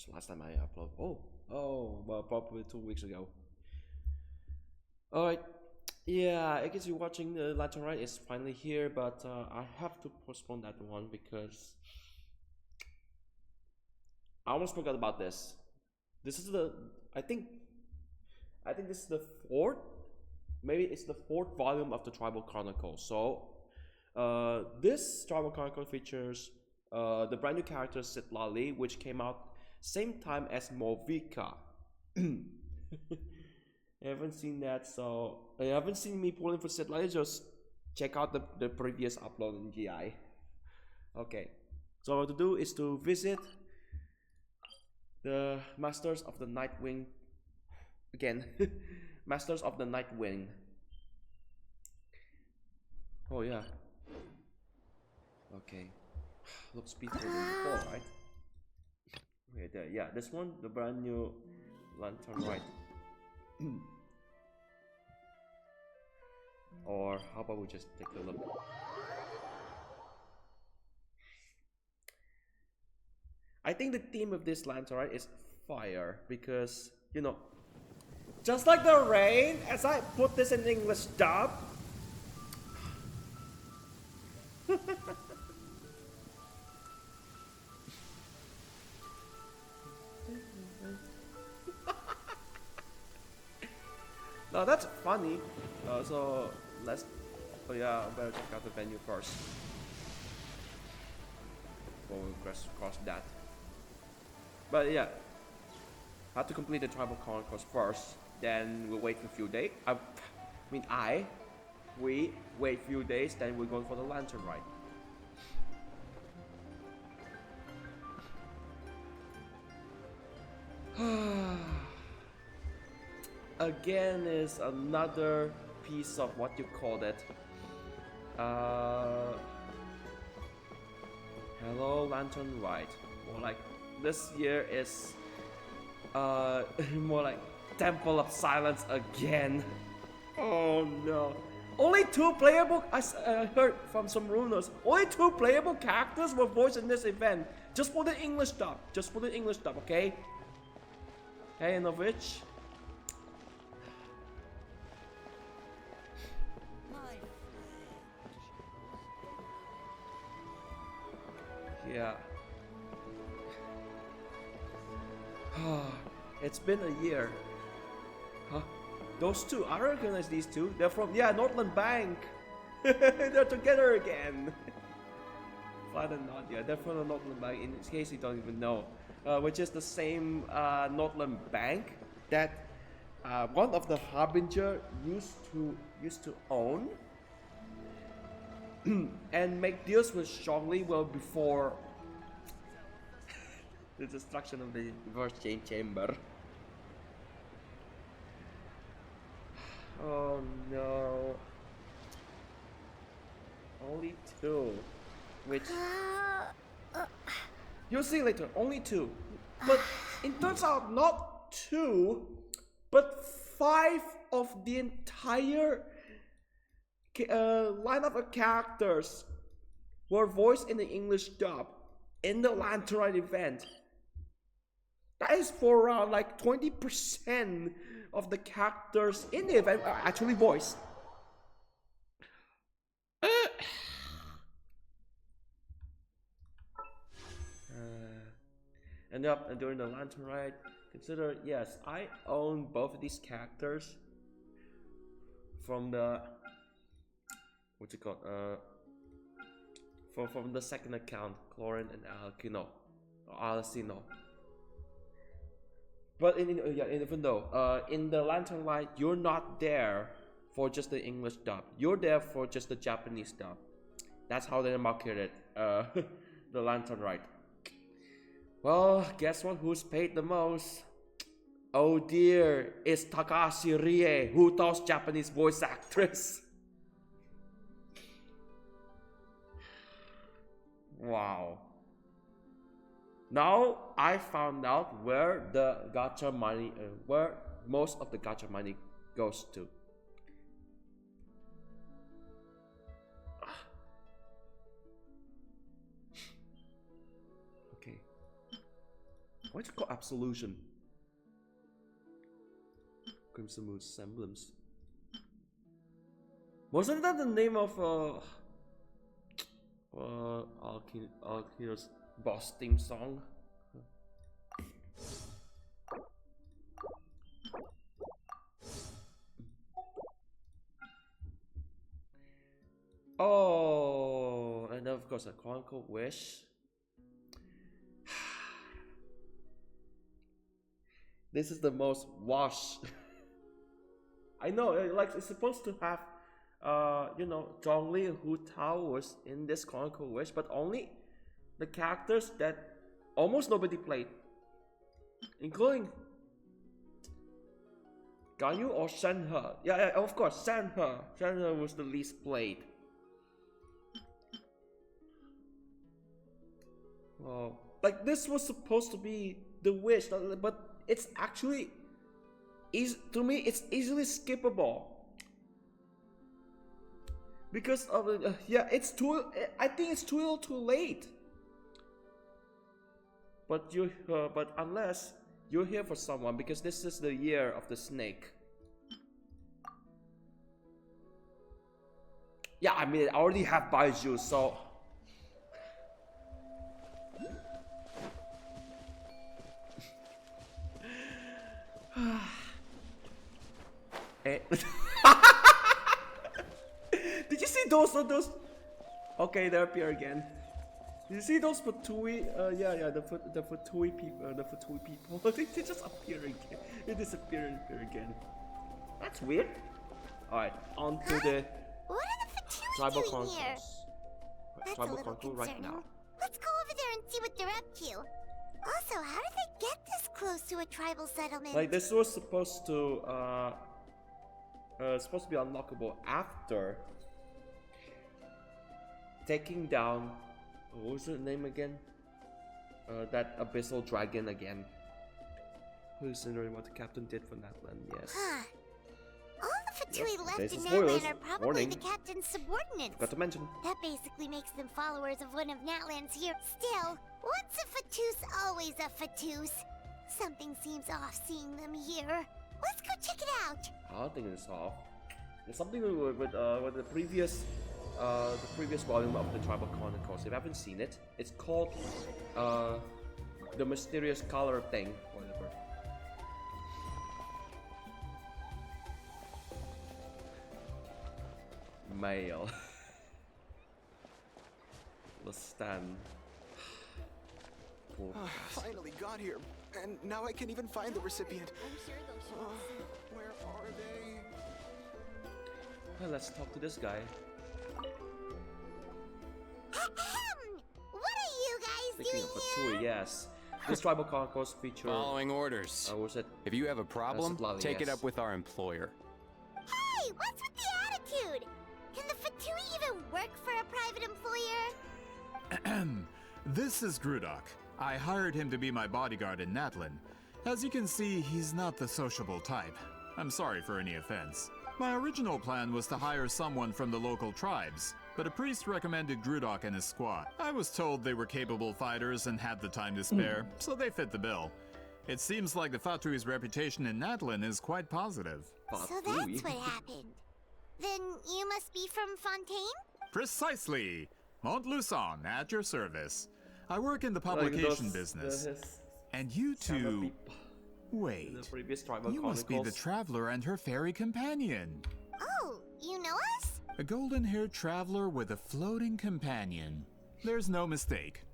was the last time I uploaded? Well, probably 2 weeks ago. Alright, yeah, I guess you're watching the Lantern Ride is finally here, but I have to postpone that one because I almost forgot about this. This is I think this is the fourth, maybe it's the fourth volume of the Tribal Chronicles. So, this Tribal Chronicle features the brand new character Citlali, which came out same time as Movika. I haven't seen that, so I haven't seen me pulling for Citlali. Just check out the previous upload in GI. Okay, so what to do is to visit the Masters of the Nightwing again. Masters of the Nightwing. Oh yeah. Okay. Looks peaceful than before, right? Okay, there. Yeah, this one, the brand new Lantern Ride. Or how about we just take a look? I think the theme of this Lantern Ride is fire because, you know, just like the rain, as I put this in English dub. No, that's funny. So let's. Oh yeah, I better check out the venue first. Before we cross that. But yeah, have to complete the Tribal Chronicles first. Then we'll wait for a few days. We wait a few days. Then we're going for the Lantern Ride. Again is another piece of what you called it. Hello Lantern Ride. More like this year is more like Temple of Silence again. Oh no. Only 2 playable, I heard from some rumors, only 2 playable characters were voiced in this event. Just for the English dub. Just for the English dub, okay? Okay, and of which yeah. It's been a year. Huh? Those 2, I recognize these 2. They're from, yeah, Natlan Bank. They're together again. Flat and not, yeah, they're from the Natlan Bank, in case you don't even know. Which is the same Natlan Bank that one of the Harbinger used to own. And make deals with Zhongli well before the destruction of the reverse chamber. Oh no. Only 2. Which you'll see later, only 2. But it turns out not 2, but 5 of the entire lineup of characters were voiced in the English dub in the Lantern Ride event. That is for around like 20% of the characters in the event are actually voiced. And during the Lantern Ride, consider, yes, I own both of these characters from the what's it called? From the second account, Clorin and Alcino. But even though in the Lantern Ride, you're not there for just the English dub. You're there for just the Japanese dub. That's how they marketed the Lantern Ride. Well, guess what? Who's paid the most? Oh dear, it's Takashi Rie, who does Japanese voice actress. Wow. Now I found out where the gacha money, where most of the gacha money goes to. Okay. What's it called? Absolution. Crimson Moon Semblance. Wasn't that the name of Alkino's boss theme song? Oh, and then of course a Chronicle Wish. This is the most washed. I know, like it's supposed to have, you know, Zhongli and Hu Tao was in this Chronicle Wish, but only the characters that almost nobody played, including Ganyu or Shenhe. Yeah, of course, Shenhe. Shenhe was the least played. Oh, like this was supposed to be the wish, but it's actually, to me, it's easily skippable because of yeah, it's too. I think it's too little, too late. But but unless you're here for someone, because this is the year of the snake. Yeah, I mean, I already have Baiju, so. Did you see those? Okay, they appear again. Did you see those Fatui? Yeah, the Fatui people. The Fatui people. They just appear again. They disappear and appear again. That's weird. All right, on to the What are the Fatui tribal doing chronicles. here? That's Tribal a little chronicle concerning. right now. Let's go over there and see what they're up to. Also, how did they get this close to a tribal settlement? Like this was supposed to be unlockable after taking down, what was her name again? That abyssal dragon again. Who's wondering what the captain did for Natlan? Yes. Huh. All the Fatui Yep, left there's in the spoilers. Natlan are probably Warning. the captain's subordinates. Forgot to mention. That basically makes them followers of one of Natlan's here. Still, once a Fatus, always a Fatus. Something seems off seeing them here. Let's go check it out. I don't think it's off. There's something with the previous volume of the Tribal Chronicles. If you haven't seen it, it's called the mysterious color thing, whatever. Mail. Let's stand. Finally got here, and now I can even find the recipient. Where are they? Well, let's talk to this guy. What are you guys Speaking doing of here? Fatui, yes. This Tribal Chronicles feature. Following orders. Was it? If you have a problem, Citlali, take it yes. up with our employer. Hey, what's with the attitude? Can the Fatui even work for a private employer? This is Grudok. I hired him to be my bodyguard in Natlan. As you can see, he's not the sociable type. I'm sorry for any offense. My original plan was to hire someone from the local tribes, but a priest recommended Grudok and his squad. I was told they were capable fighters and had the time to spare, so they fit the bill. It seems like the Fatui's reputation in Natlan is quite positive. So that's what happened. Then you must be from Fontaine? Precisely! Montluçon, at your service. I work in the publication business. And you two... Wait, The previous Tribal you must be the Chronicles. traveler and her fairy companion. Oh, you know us? A golden-haired traveler with a floating companion. There's no mistake.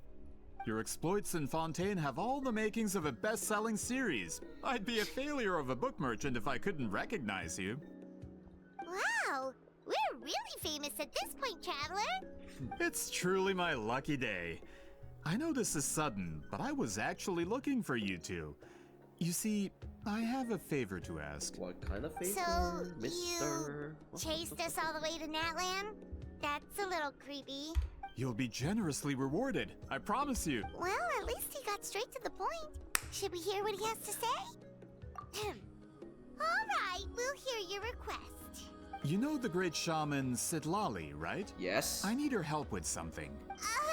Your exploits in Fontaine have all the makings of a best-selling series. I'd be a failure of a book merchant if I couldn't recognize you. Wow, we're really famous at this point, traveler. It's truly my lucky day. I know this is sudden, but I was actually looking for you two. You see, I have a favor to ask. What kind of favor, So, Mister? you chased us all the way to Natlan? That's a little creepy. You'll be generously rewarded, I promise you. Well, at least he got straight to the point. Should we hear what he has to say? All right, we'll hear your request. You know the great shaman Citlali, right? Yes. I need her help with something.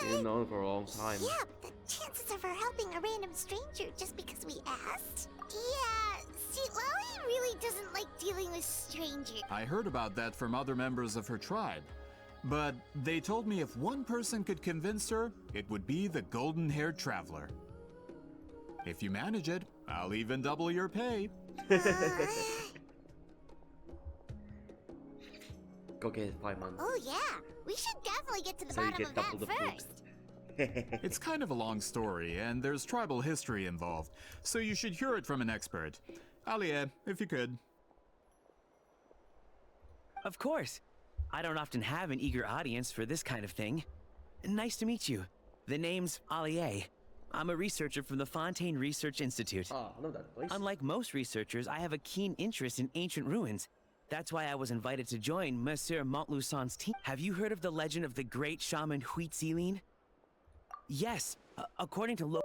Been known for a long time. Yeah, chances of her helping a random stranger just because we asked? Yeah, Citlali really doesn't like dealing with strangers. I heard about that from other members of her tribe. But they told me if one person could convince her, it would be the golden-haired traveler. If you manage it, I'll even double your pay. Go get 5 months. Oh yeah, we should definitely get to the So you bottom get of double that the first. It's kind of a long story, and there's tribal history involved, so you should hear it from an expert. Alie, if you could. Of course. I don't often have an eager audience for this kind of thing. Nice to meet you. The name's Alie. I'm a researcher from the Fontaine Research Institute. Ah, I know that place. Unlike most researchers, I have a keen interest in ancient ruins. That's why I was invited to join Monsieur Montluçon's team. Have you heard of the legend of the great shaman Itztli? Yes, according to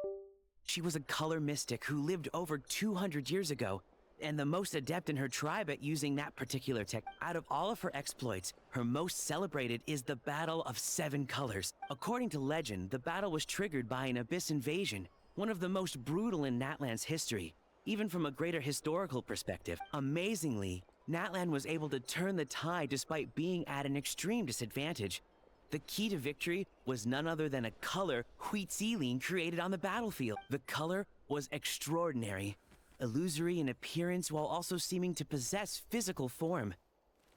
she was a color mystic who lived over 200 years ago, and the most adept in her tribe at using that particular tech. Out of all of her exploits, her most celebrated is the Battle of 7 Colors. According to legend, the battle was triggered by an abyss invasion, one of the most brutal in Natlan's history, even from a greater historical perspective. Amazingly, Natlan was able to turn the tide despite being at an extreme disadvantage. The key to victory was none other than a color Itztli created on the battlefield. The color was extraordinary, illusory in appearance while also seeming to possess physical form.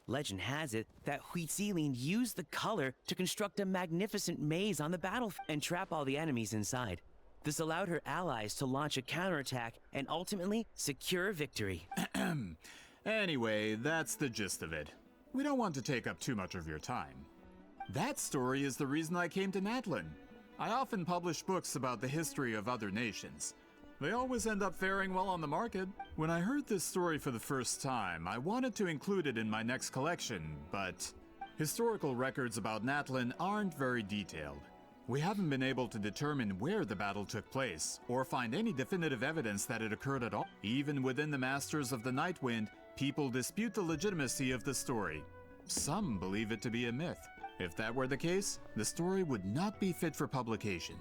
Legend has it that Itztli used the color to construct a magnificent maze on the battlefield and trap all the enemies inside. This allowed her allies to launch a counterattack and ultimately secure victory. Anyway, that's the gist of it. We don't want to take up too much of your time. That story is the reason I came to Natlan. I often publish books about the history of other nations. They always end up faring well on the market. When I heard this story for the first time, I wanted to include it in my next collection, but historical records about Natlan aren't very detailed. We haven't been able to determine where the battle took place, or find any definitive evidence that it occurred at all. Even within the Masters of the Nightwind, people dispute the legitimacy of the story. Some believe it to be a myth. If that were the case, the story would not be fit for publication.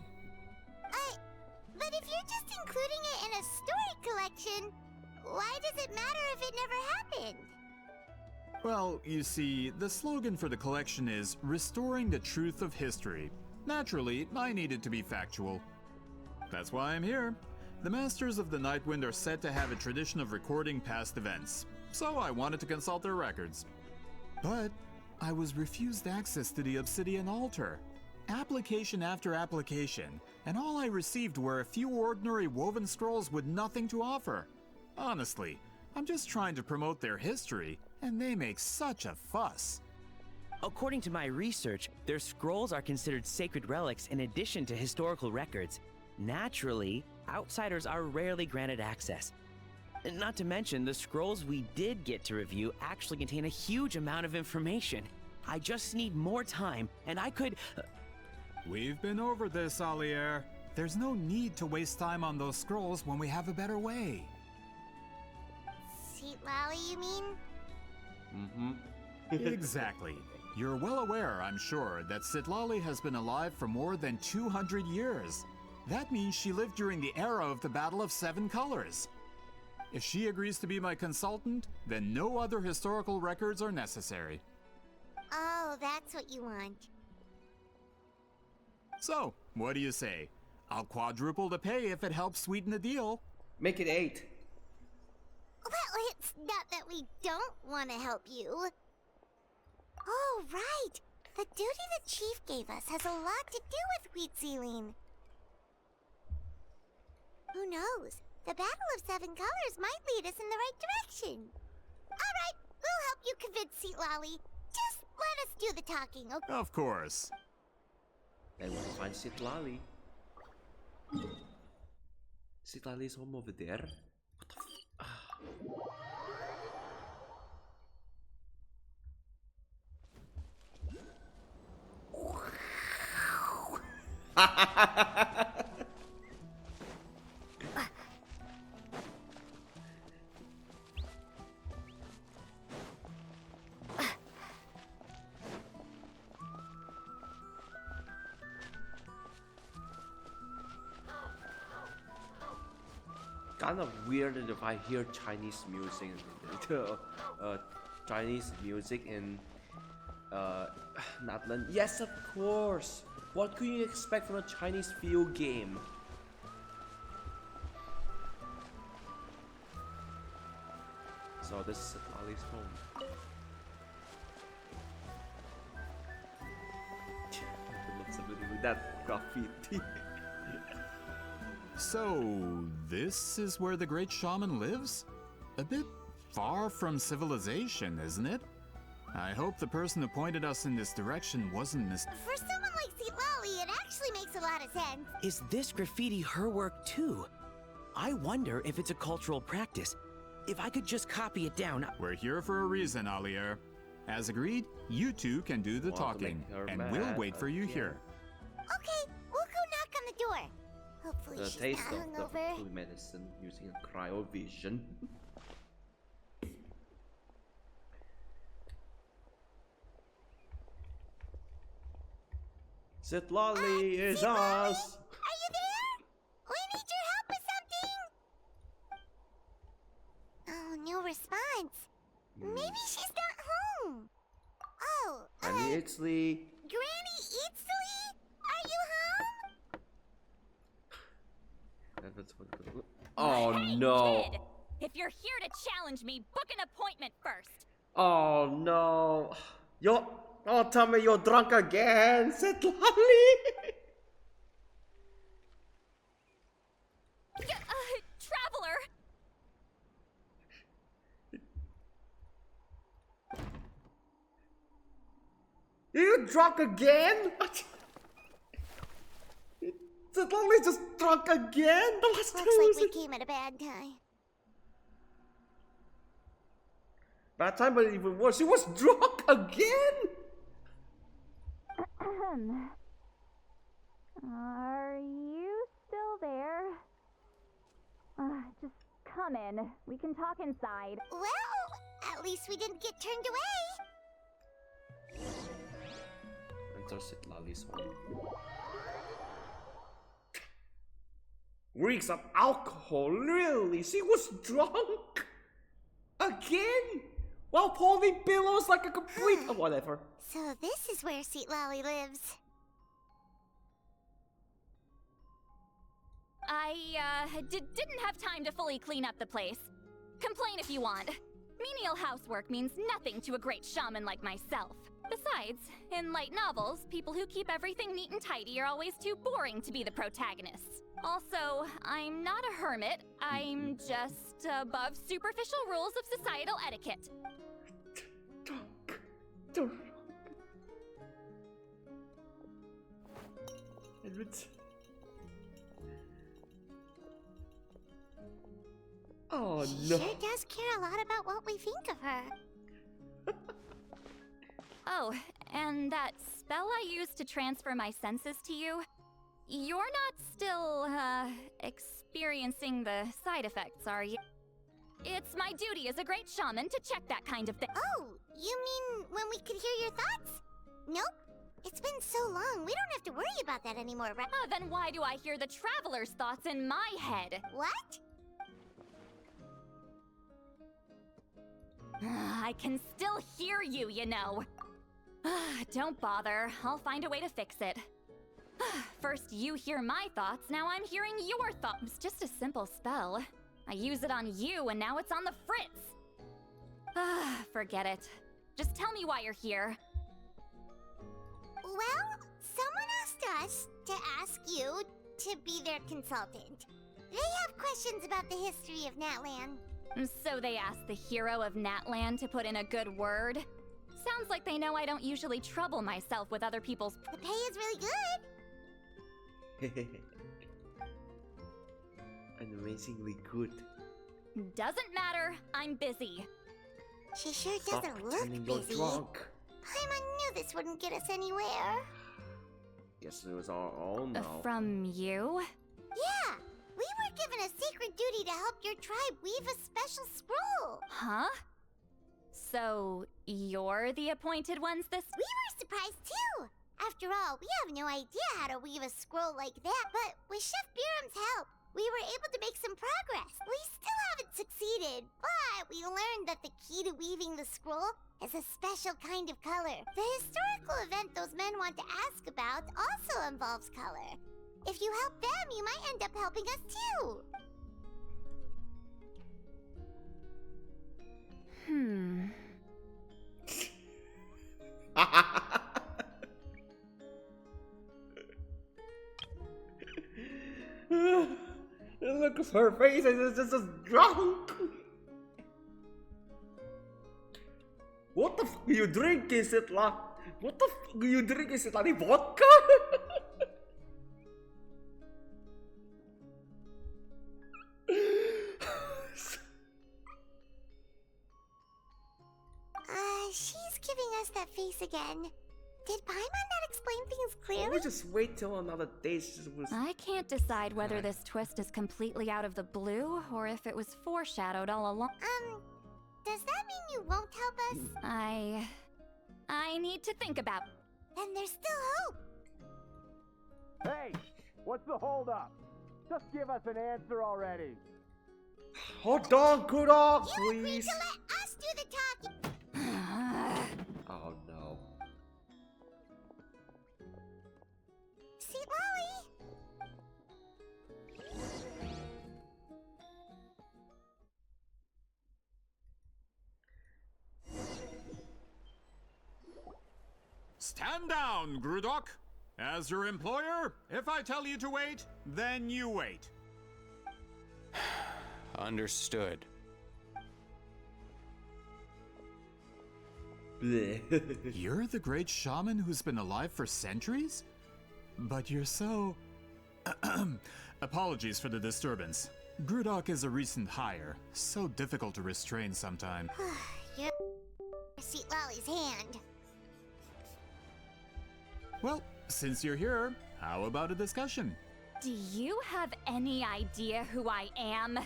But if you're just including it in a story collection, why does it matter if it never happened? Well, you see, the slogan for the collection is Restoring the Truth of History. Naturally, I needed to be factual. That's why I'm here. The Masters of the Nightwind are said to have a tradition of recording past events, so I wanted to consult their records. But I was refused access to the Obsidian Altar. Application after application, and all I received were a few ordinary woven scrolls with nothing to offer. Honestly, I'm just trying to promote their history, and they make such a fuss. According to my research, their scrolls are considered sacred relics in addition to historical records. Naturally, outsiders are rarely granted access. Not to mention, the scrolls we did get to review actually contain a huge amount of information. I just need more time, and I could... We've been over this, Alier. There's no need to waste time on those scrolls when we have a better way. Citlali, you mean? Mm-hmm. Exactly. You're well aware, I'm sure, that Citlali has been alive for more than 200 years. That means she lived during the era of the Battle of 7 Colors. If she agrees to be my consultant, then no other historical records are necessary. Oh, that's what you want. So, what do you say? I'll quadruple the pay if it helps sweeten the deal. Make it 8. Well, it's not that we don't want to help you. Oh, right. The duty the chief gave us has a lot to do with Itztli. Who knows? The Battle of 7 Colors might lead us in the right direction. All right, we'll help you convince Citlali. Just let us do the talking, okay? Of course. Then we'll find Citlali. Citlali is home over there. What the kind of weird if I hear Chinese music, Chinese music in Natlan. Yes, of course. What could you expect from a Chinese field game? So this is Citlali's home. Looks a bit with that graffiti. So, this is where the great shaman lives? A bit far from civilization, isn't it? I hope the person who pointed us in this direction wasn't For someone like Citlali, it actually makes a lot of sense. Is this graffiti her work too? I wonder if it's a cultural practice. If I could just copy it down. We're here for a reason, Alier. As agreed, you two can do the Want to talking, make her and mad, we'll wait for you yeah. here. Okay, we'll go knock on the door. Hopefully The she's taste not of the hungover. Fatui medicine using a cryovision. Citlali is Citlali? us! Are you there? We need your help with something. Oh, no response. Maybe she's not home. Oh, Granny Itztli. Granny Itztli? Are you home? That's what. Oh Hey, no! kid! If you're here to challenge me, book an appointment first. Oh no! Tell me you're drunk again, Citlali! Traveler! You drunk again? Citlali just drunk again? The last time Looks like was we came at a bad time. bad time, but even worse, she was drunk again? Are you still there? Just come in. We can talk inside. Well, at least we didn't get turned away. Enter Citlali's home. Reeks of alcohol, really? She was drunk? Again? While holding pillows like a complete... oh, whatever. So this is where Citlali lives. I didn't have time to fully clean up the place. Complain if you want. Menial housework means nothing to a great shaman like myself. Besides, in light novels, people who keep everything neat and tidy are always too boring to be the protagonists. Also, I'm not a hermit. I'm just above superficial rules of societal etiquette. Drunk. Oh She no. sure does care a lot about what we think of her. Oh, and that spell I used to transfer my senses to you? You're not still, experiencing the side effects, are you? It's my duty as a great shaman to check that kind of thing. Oh, you mean when we could hear your thoughts? Nope. It's been so long, we don't have to worry about that anymore, right? Then why do I hear the traveler's thoughts in my head? What? I can still hear you, you know. Don't bother. I'll find a way to fix it. First you hear my thoughts, now I'm hearing your thoughts. It's just a simple spell. I use it on you, and now it's on the fritz. Forget it. Just tell me why you're here. Well, someone asked us to ask you to be their consultant. They have questions about the history of Natlan. So they asked the hero of Natlan to put in a good word? Sounds like they know I don't usually trouble myself with other people's... The pay is really good. And amazingly good. Doesn't matter, I'm busy. She sure Stop doesn't pretending look you're busy. drunk. Paimon knew this wouldn't get us anywhere. Guess it was our own now. From you? Yeah, we were given a sacred duty to help your tribe weave a special scroll. Huh? So, you're the appointed ones this... We were surprised too. After all, we have no idea how to weave a scroll like that, but with Chef Biram's help, we were able to make some progress. We still haven't succeeded, but we learned that the key to weaving the scroll is a special kind of color. The historical event those men want to ask about also involves color. If you help them, you might end up helping us too. Look at her face, it's just drunk. What the fuck are you drinking, Citlali? What the fuck are you drinking, Citlali? Vodka? She's giving us that face again. Did Paimon not explain things Why don't we clearly? just wait till another day? I can't decide whether this twist is completely out of the blue or if it was foreshadowed all along. Does that mean you won't help us? I need to think about. Then there's still hope. Hey, what's the holdup? Just give us an answer already. Hold on, good dog, You agreed please. to let us do the talking. Oh no. Citlali! Stand down, Grudok. As your employer, if I tell you to wait, then you wait. Understood. Bleh. You're the great shaman who's been alive for centuries? But you're so... Apologies for the disturbance. Grudok is a recent hire, so difficult to restrain sometime. You're Citlali's hand. Well, since you're here, how about a discussion? Do you have any idea who I am?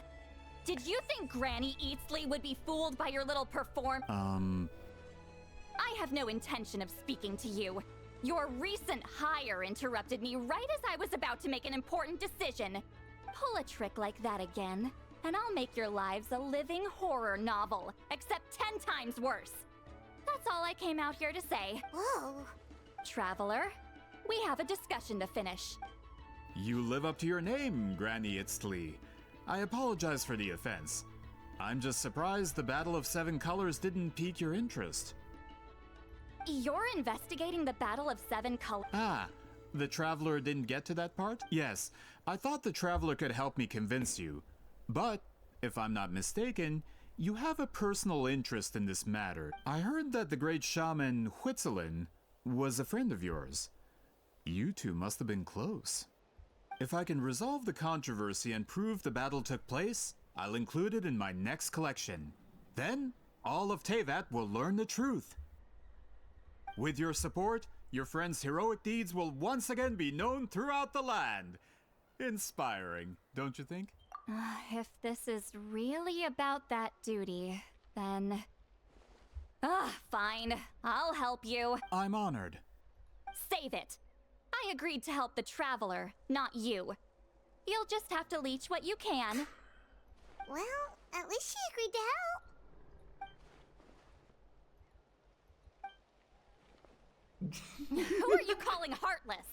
Did you think Granny Itztli would be fooled by your little I have no intention of speaking to you. Your recent hire interrupted me right as I was about to make an important decision. Pull a trick like that again, and I'll make your lives a living horror novel, except 10 times worse. That's all I came out here to say. Whoa. Traveler, we have a discussion to finish. You live up to your name, Granny Itztli. I apologize for the offense. I'm just surprised the Battle of Seven Colors didn't pique your interest. You're investigating the Battle of Seven Colors. Ah, the Traveler didn't get to that part? Yes, I thought the Traveler could help me convince you. But, if I'm not mistaken, you have a personal interest in this matter. I heard that the great shaman Huitzilin was a friend of yours. You two must have been close. If I can resolve the controversy and prove the battle took place, I'll include it in my next collection. Then, all of Teyvat will learn the truth. With your support, your friend's heroic deeds will once again be known throughout the land. Inspiring, don't you think? If this is really about that duty, then... fine. I'll help you. I'm honored. Save it. I agreed to help the Traveler, not you. You'll just have to leech what you can. Well, at least she agreed to help. Who are you calling heartless?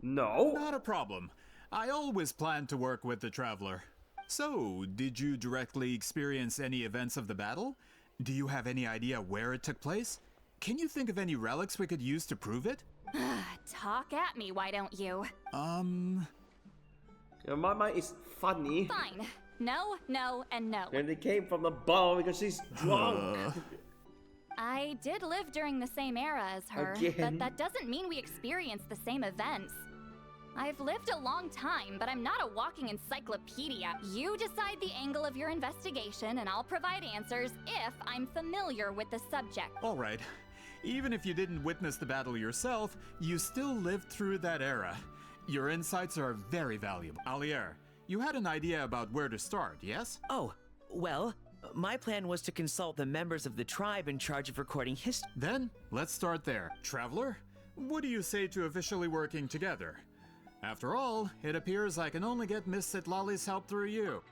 No. Not a problem. I always planned to work with the Traveler. So, did you directly experience any events of the battle? Do you have any idea where it took place? Can you think of any relics we could use to prove it? Talk at me, why don't you? Yeah, my mind is funny. Fine. No, no, and no. And they came from the bar because she's drunk. I did live during the same era as her, Again? but that doesn't mean we experienced the same events. I've lived a long time, but I'm not a walking encyclopedia. You decide the angle of your investigation, and I'll provide answers if I'm familiar with the subject. All right. Even if you didn't witness the battle yourself, you still lived through that era. Your insights are very valuable. Alier, you had an idea about where to start, yes? Oh, well, my plan was to consult the members of the tribe in charge of recording history. Then, let's start there. Traveler, what do you say to officially working together? After all, it appears I can only get Miss Citlali's help through you.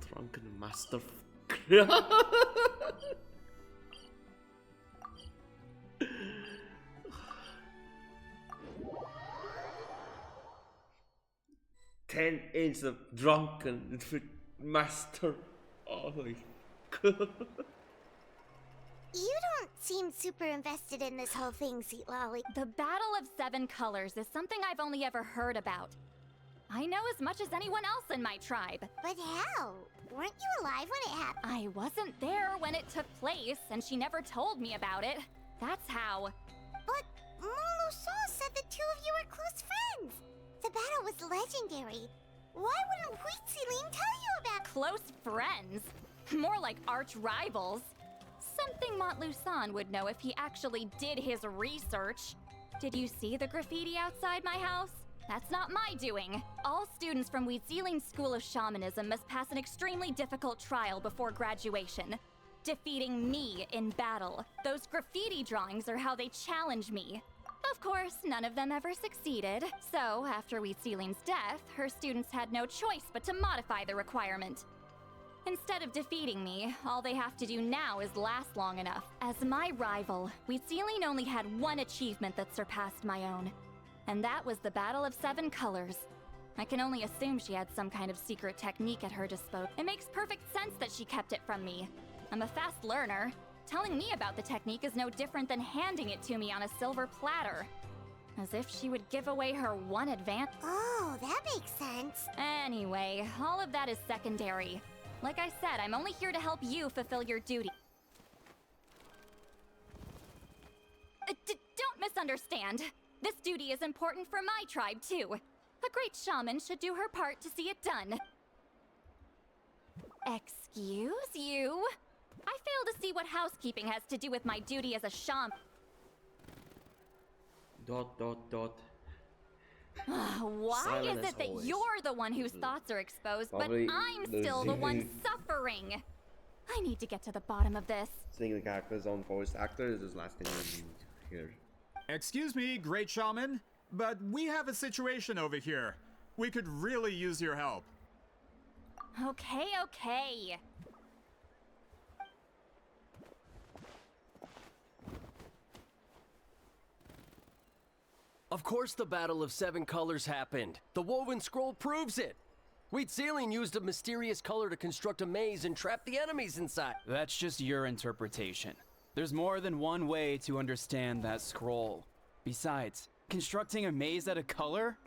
Drunken master. 10 inches of drunken master. Oh my god. You don't seem super invested in this whole thing, Citlali. The Battle of Seven Colors is something I've only ever heard about. I know as much as anyone else in my tribe. But how? Weren't you alive when it happened? I wasn't there when it took place, and she never told me about it. That's how. But Montluçon said the two of you were close friends. The battle was legendary. Why wouldn't Itztli tell you about Close friends? More like arch rivals. Something Montluçon would know if he actually did his research. Did you see the graffiti outside my house? That's not my doing. All students from Itztli's School of Shamanism must pass an extremely difficult trial before graduation, defeating me in battle. Those graffiti drawings are how they challenge me. Of course, none of them ever succeeded. So, after Itztli's death, her students had no choice but to modify the requirement. Instead of defeating me, all they have to do now is last long enough. As my rival, Itztli only had one achievement that surpassed my own. And that was the Battle of Seven Colors. I can only assume she had some kind of secret technique at her disposal. It makes perfect sense that she kept it from me. I'm a fast learner. Telling me about the technique is no different than handing it to me on a silver platter. As if she would give away her one advantage. Oh, that makes sense. Anyway, all of that is secondary. Like I said, I'm only here to help you fulfill your duty. Don't misunderstand. This duty is important for my tribe, too. A great shaman should do her part to see it done. Excuse you? I fail to see what housekeeping has to do with my duty as a shaman. ... Why Silent is as it that always. you're the one whose thoughts are exposed, Probably but I'm still the one suffering? I need to get to the bottom of this. Seeing the character's own voice actor is his last thing we need to hear. Excuse me, Great Shaman, but we have a situation over here. We could really use your help. Okay. Of course the Battle of Seven Colors happened. The woven scroll proves it. Itztli used a mysterious color to construct a maze and trap the enemies inside. That's just your interpretation. There's more than one way to understand that scroll. Besides, constructing a maze out of color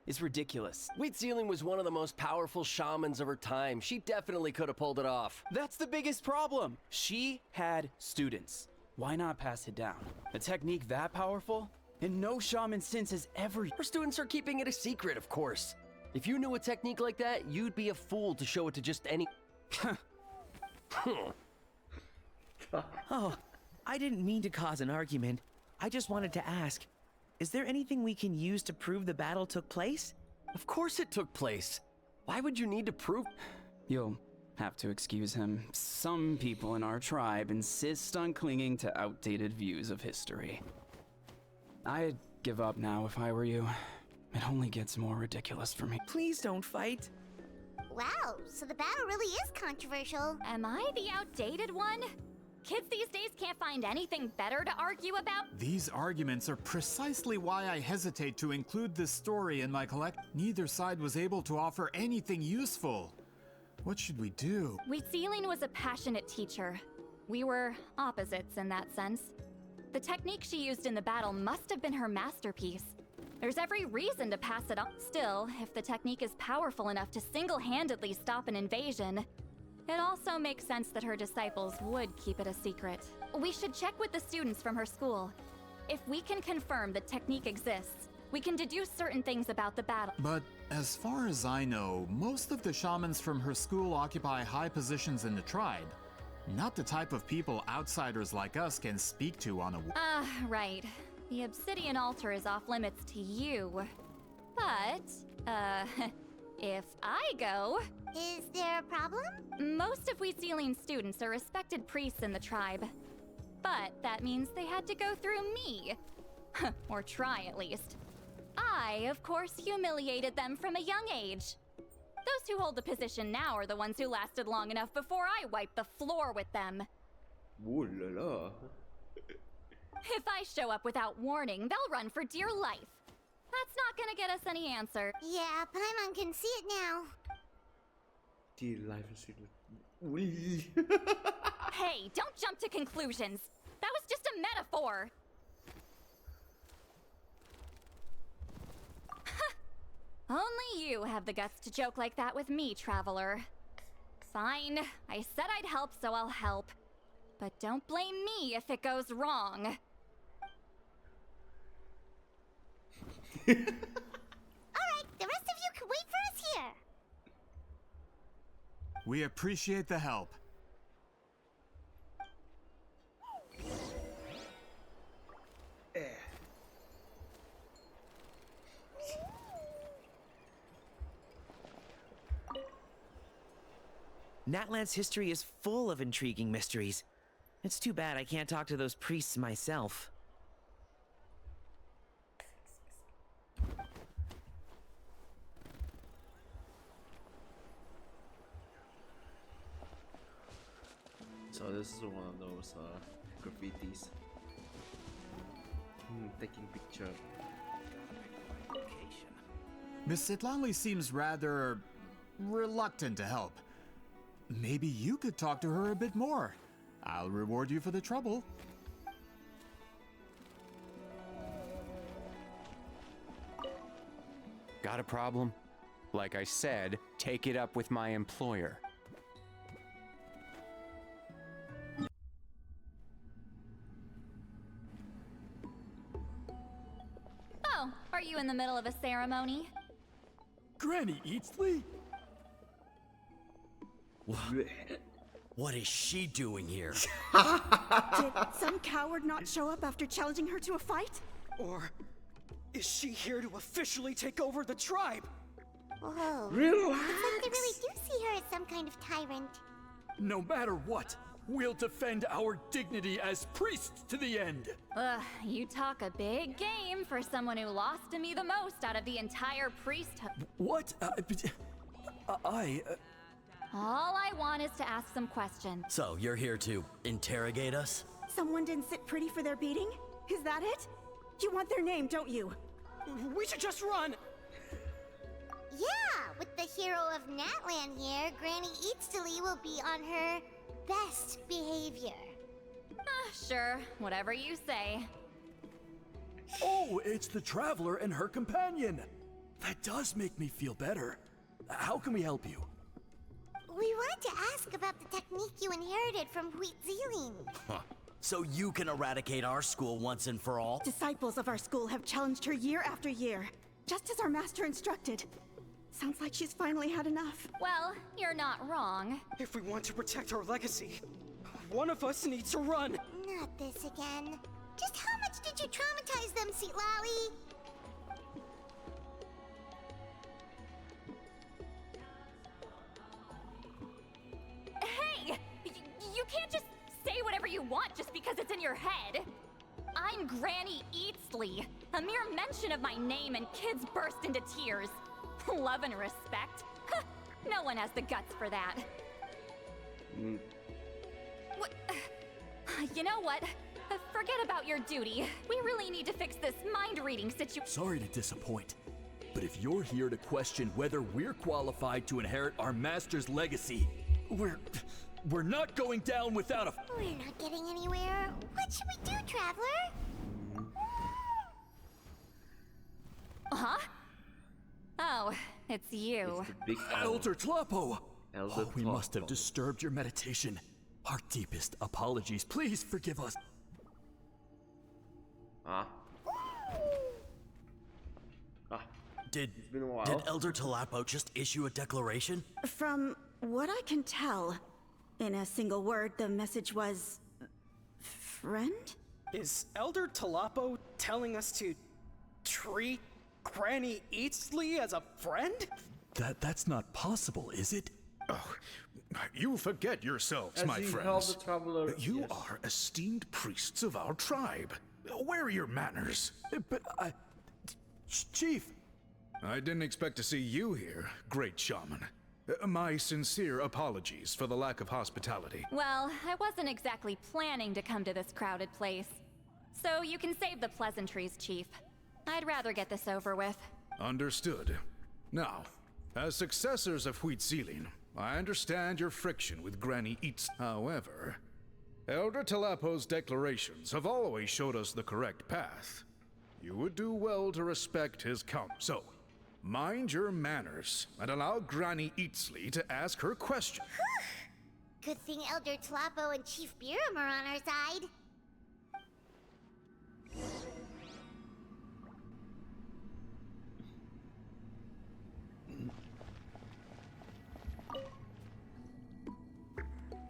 is ridiculous. Itztli was one of the most powerful shamans of her time. She definitely could have pulled it off. That's the biggest problem. She had students. Why not pass it down? A technique that powerful? And no shaman since has ever... Her students are keeping it a secret, of course. If you knew a technique like that, you'd be a fool to show it to just any... Oh, I didn't mean to cause an argument. I just wanted to ask, is there anything we can use to prove the battle took place? Of course it took place. Why would you need to prove... You'll have to excuse him. Some people in our tribe insist on clinging to outdated views of history. I'd give up now if I were you. It only gets more ridiculous for me. Please don't fight. Wow, so the battle really is controversial. Am I the outdated one? Kids these days can't find anything better to argue about? These arguments are precisely why I hesitate to include this story in my collect. Neither side was able to offer anything useful. What should we do? Itztli was a passionate teacher. We were opposites in that sense. The technique she used in the battle must have been her masterpiece. There's every reason to pass it on. Still, if the technique is powerful enough to single-handedly stop an invasion, it also makes sense that her disciples would keep it a secret. We should check with the students from her school. If we can confirm the technique exists, we can deduce certain things about the battle. But as far as I know, most of the shamans from her school occupy high positions in the tribe. Not the type of people outsiders like us can speak to on a... Right. The obsidian altar is off limits to you. But, if I go... Is there a problem? Most of Wheatsealing students are respected priests in the tribe. But that means they had to go through me. Or try, at least. I, of course, humiliated them from a young age. Those who hold the position now are the ones who lasted long enough before I wiped the floor with them. Ooh la la. If I show up without warning, they'll run for dear life. That's not gonna get us any answer. Yeah, Paimon can see it now. Dear life is Hey, don't jump to conclusions. That was just a metaphor. Only you have the guts to joke like that with me, Traveler. Fine, I said I'd help, so I'll help. But don't blame me if it goes wrong. Alright, the rest of you can wait for us here. We appreciate the help. Natlan's history is full of intriguing mysteries. It's too bad I can't talk to those priests myself. So this is one of those graffitis. Taking picture. Miss Citlali seems rather reluctant to help. Maybe you could talk to her a bit more. I'll reward you for the trouble. Got a problem? Like I said, take it up with my employer. Oh, are you in the middle of a ceremony? Granny Itztli? What is she doing here? Did some coward not show up after challenging her to a fight? Or is she here to officially take over the tribe? Whoa. Relax. It's like they really do see her as some kind of tyrant. No matter what, we'll defend our dignity as priests to the end. Ugh, you talk a big game for someone who lost to me the most out of the entire priesthood. What? All I want is to ask some questions. So, you're here to interrogate us? Someone didn't sit pretty for their beating? Is that it? You want their name, don't you? We should just run! Yeah, with the hero of Natlan here, Granny Itztli will be on her best behavior. Sure, whatever you say. Oh, it's the Traveler and her companion. That does make me feel better. How can we help you? We wanted to ask about the technique you inherited from Wheatsealing. Huh. So you can eradicate our school once and for all? Disciples of our school have challenged her year after year, just as our master instructed. Sounds like she's finally had enough. Well, you're not wrong. If we want to protect our legacy, one of us needs to run. Not this again. Just how much did you traumatize them, Citlali? Hey! You can't just say whatever you want just because it's in your head. I'm Granny Itztli. A mere mention of my name and kids burst into tears. Love and respect? No one has the guts for that. What? You know what? Forget about your duty. We really need to fix this mind-reading situation. Sorry to disappoint, but if you're here to question whether we're qualified to inherit our master's legacy, we're not going down without a... We're not getting anywhere. What should we do, Traveler? Huh? Oh, it's you. It's the big Elder Tlapo! Elder We must have Tlapo. disturbed your meditation. Our deepest apologies. Please forgive us. Did been a while. Did Elder Tlapo just issue a declaration? From what I can tell, in a single word, the message was... friend? Is Elder Tlapo telling us to treat Granny Itztli as a friend? That's not possible, is it? Oh, you forget yourselves, As my he friends. held the traveler. You yes. are esteemed priests of our tribe. Where are your manners? But Chief! I didn't expect to see you here, great shaman. My sincere apologies for the lack of hospitality. Well, I wasn't exactly planning to come to this crowded place. So you can save the pleasantries, Chief. I'd rather get this over with. Understood. Now, as successors of Itztli, I understand your friction with Granny Itztli. However, Elder Talapo's declarations have always showed us the correct path. You would do well to respect his counsel. So, mind your manners and allow Granny Itztli to ask her question. Good thing Elder Talapo and Chief Biram are on our side.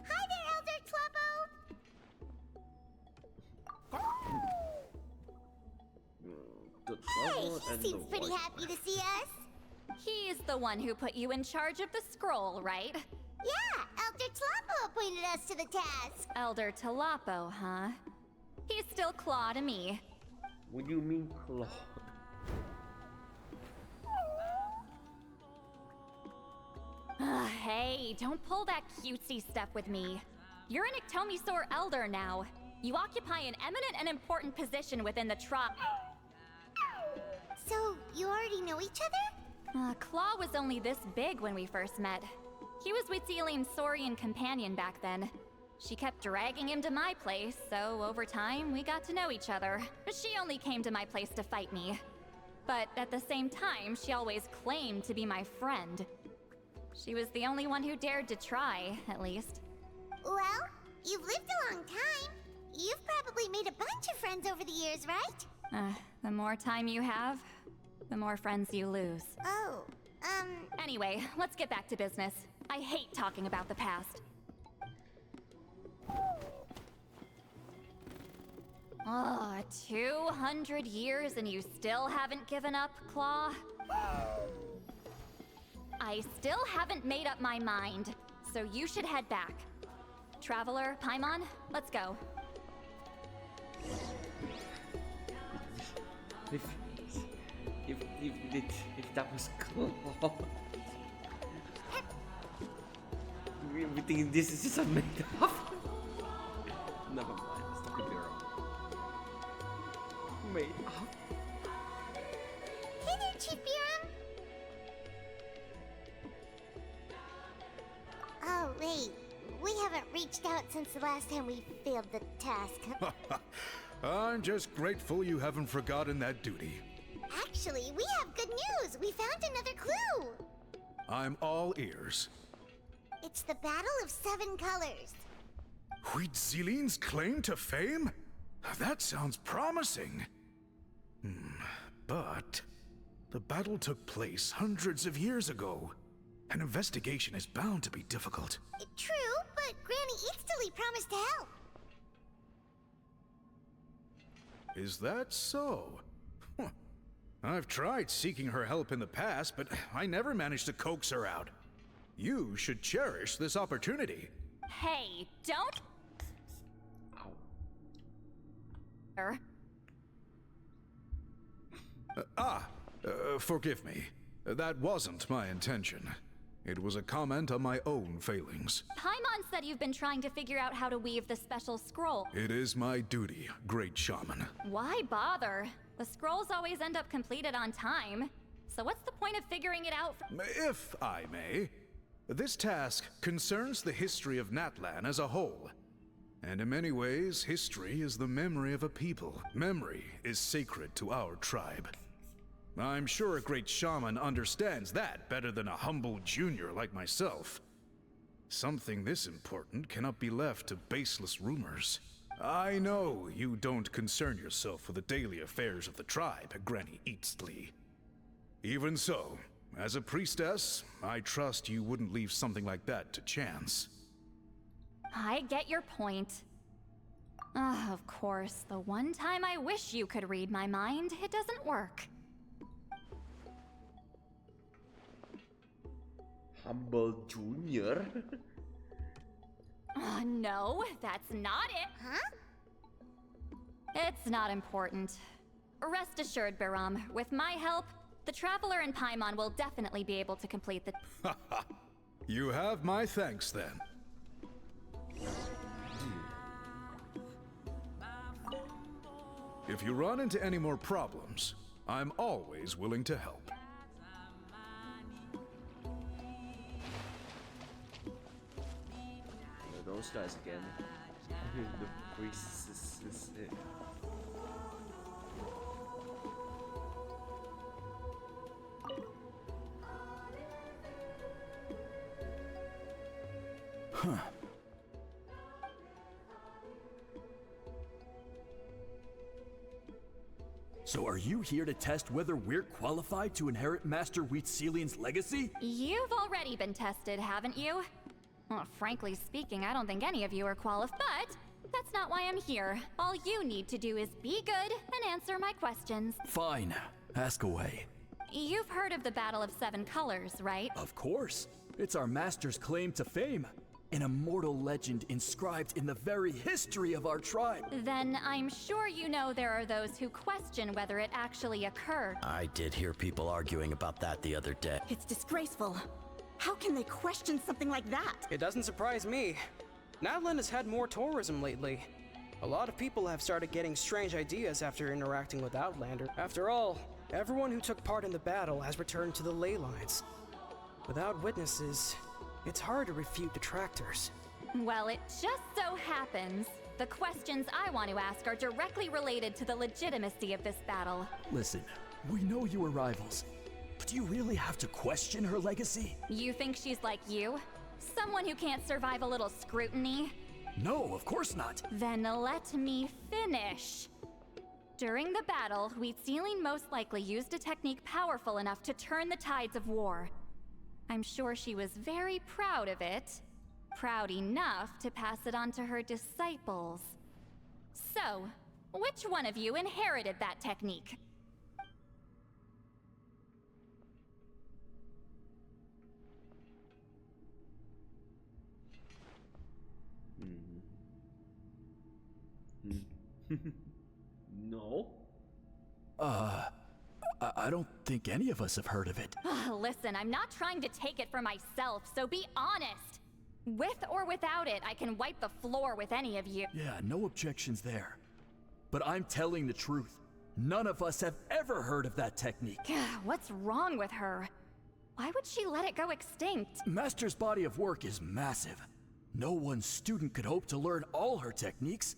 Hi there, Elder Talapo! Hey, he seems pretty happy to see us. He's the one who put you in charge of the scroll, right? Yeah, Elder Talapo appointed us to the task. Elder Talapo, huh? He's still Claw to me. What do you mean, Claw? Hey, don't pull that cutesy stuff with me. You're an Iktomisaur Elder now. You occupy an eminent and important position within the tribe. So, you already know each other? Claw was only this big when we first met. He was Itztli's Saurian companion back then. She kept dragging him to my place, so over time, we got to know each other. She only came to my place to fight me. But at the same time, she always claimed to be my friend. She was the only one who dared to try, at least. Well, you've lived a long time. You've probably made a bunch of friends over the years, right? The more time you have, the more friends you lose. Oh, Anyway, let's get back to business. I hate talking about the past. Oh, 200 years and you still haven't given up, Claw? I still haven't made up my mind, so you should head back. Traveler, Paimon, let's go. If that was Claw. We think this is just a made up. Never mind, it's not gonna be wrong. Made up. Hey there, Chief Biram. Oh, wait. We haven't reached out since the last time we failed the task. I'm just grateful you haven't forgotten that duty. Actually, we have good news. We found another clue. I'm all ears. It's the Battle of Seven Colors. Itztli's claim to fame? That sounds promising. But the battle took place hundreds of years ago. An investigation is bound to be difficult. True, but Granny Itztli promised to help. Is that so? Huh. I've tried seeking her help in the past, but I never managed to coax her out. You should cherish this opportunity. Hey, don't... Forgive me. That wasn't my intention. It was a comment on my own failings. Paimon said you've been trying to figure out how to weave the special scroll. It is my duty, great shaman. Why bother? The scrolls always end up completed on time. So what's the point of figuring it out? If I may, this task concerns the history of Natlan as a whole. And in many ways, history is the memory of a people. Memory is sacred to our tribe. I'm sure a great shaman understands that better than a humble junior like myself. Something this important cannot be left to baseless rumors. I know you don't concern yourself with the daily affairs of the tribe, Granny Itztli. Even so, as a priestess, I trust you wouldn't leave something like that to chance. I get your point. Of course, the one time I wish you could read my mind, it doesn't work. Humble Junior. Oh, no, that's not it. Huh? It's not important. Rest assured, Baram, with my help, the Traveler and Paimon will definitely be able to complete the... You have my thanks then. If you run into any more problems, I'm always willing to help. Those guys again. The priests is it. Huh. So are you here to test whether we're qualified to inherit Master Wheatselian's legacy? You've already been tested, haven't you? Well, frankly speaking, I don't think any of you are qualified, but that's not why I'm here. All you need to do is be good and answer my questions. Fine. Ask away. You've heard of the Battle of Seven Colors, right? Of course. It's our master's claim to fame. An immortal legend inscribed in the very history of our tribe. Then I'm sure you know there are those who question whether it actually occurred. I did hear people arguing about that the other day. It's disgraceful. How can they question something like that? It doesn't surprise me. Natlan has had more tourism lately. A lot of people have started getting strange ideas after interacting with Outlander. After all, everyone who took part in the battle has returned to the ley lines. Without witnesses, it's hard to refute detractors. Well, it just so happens the questions I want to ask are directly related to the legitimacy of this battle. Listen, we know you are rivals, but do you really have to question her legacy? You think she's like you? Someone who can't survive a little scrutiny? No, of course not. Then let me finish. During the battle, Wheatselian most likely used a technique powerful enough to turn the tides of war. I'm sure she was very proud of it. Proud enough to pass it on to her disciples. So, which one of you inherited that technique? No. I don't think any of us have heard of it. Listen, I'm not trying to take it for myself, so be honest. With or without it, I can wipe the floor with any of you. Yeah, no objections there. But I'm telling the truth. None of us have ever heard of that technique. What's wrong with her? Why would she let it go extinct? Master's body of work is massive. No one student could hope to learn all her techniques.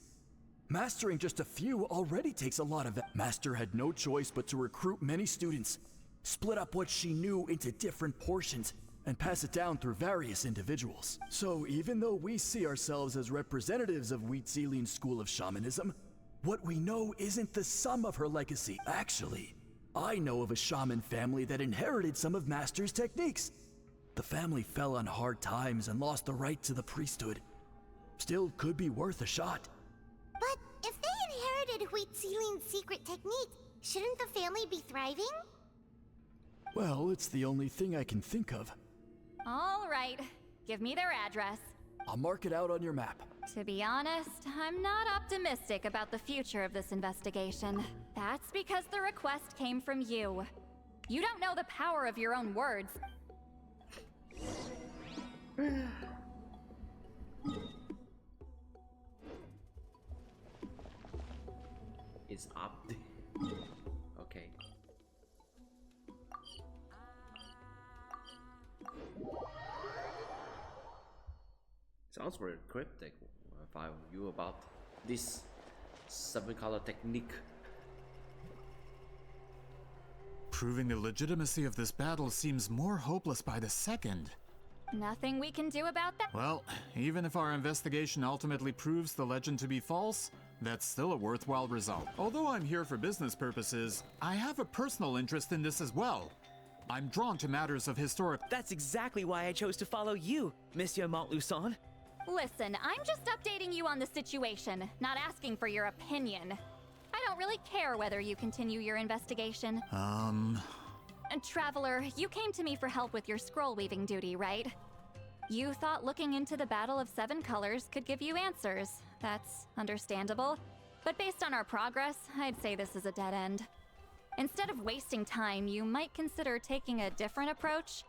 Mastering just a few already takes a lot of that. Master had no choice but to recruit many students, split up what she knew into different portions, and pass it down through various individuals. So even though we see ourselves as representatives of Wheatselian's school of shamanism, what we know isn't the sum of her legacy. Actually, I know of a shaman family that inherited some of Master's techniques. The family fell on hard times and lost the right to the priesthood. Still could be worth a shot. But if they inherited Wheatselian's secret technique, shouldn't the family be thriving? Well, it's the only thing I can think of. All right, give me their address. I'll mark it out on your map. To be honest, I'm not optimistic about the future of this investigation. That's because the request came from you. You don't know the power of your own words. It's up. Okay. Sounds very cryptic if I were you about this 7-color technique. Proving the legitimacy of this battle seems more hopeless by the second. Nothing we can do about that? Well, even if our investigation ultimately proves the legend to be false, that's still a worthwhile result. Although I'm here for business purposes, I have a personal interest in this as well. I'm drawn to matters of historic— That's exactly why I chose to follow you, Monsieur Montluçon. Listen, I'm just updating you on the situation, not asking for your opinion. I don't really care whether you continue your investigation. And Traveler, you came to me for help with your scroll weaving duty, right? You thought looking into the Battle of Seven Colors could give you answers. That's understandable. But based on our progress, I'd say this is a dead end. Instead of wasting time, you might consider taking a different approach.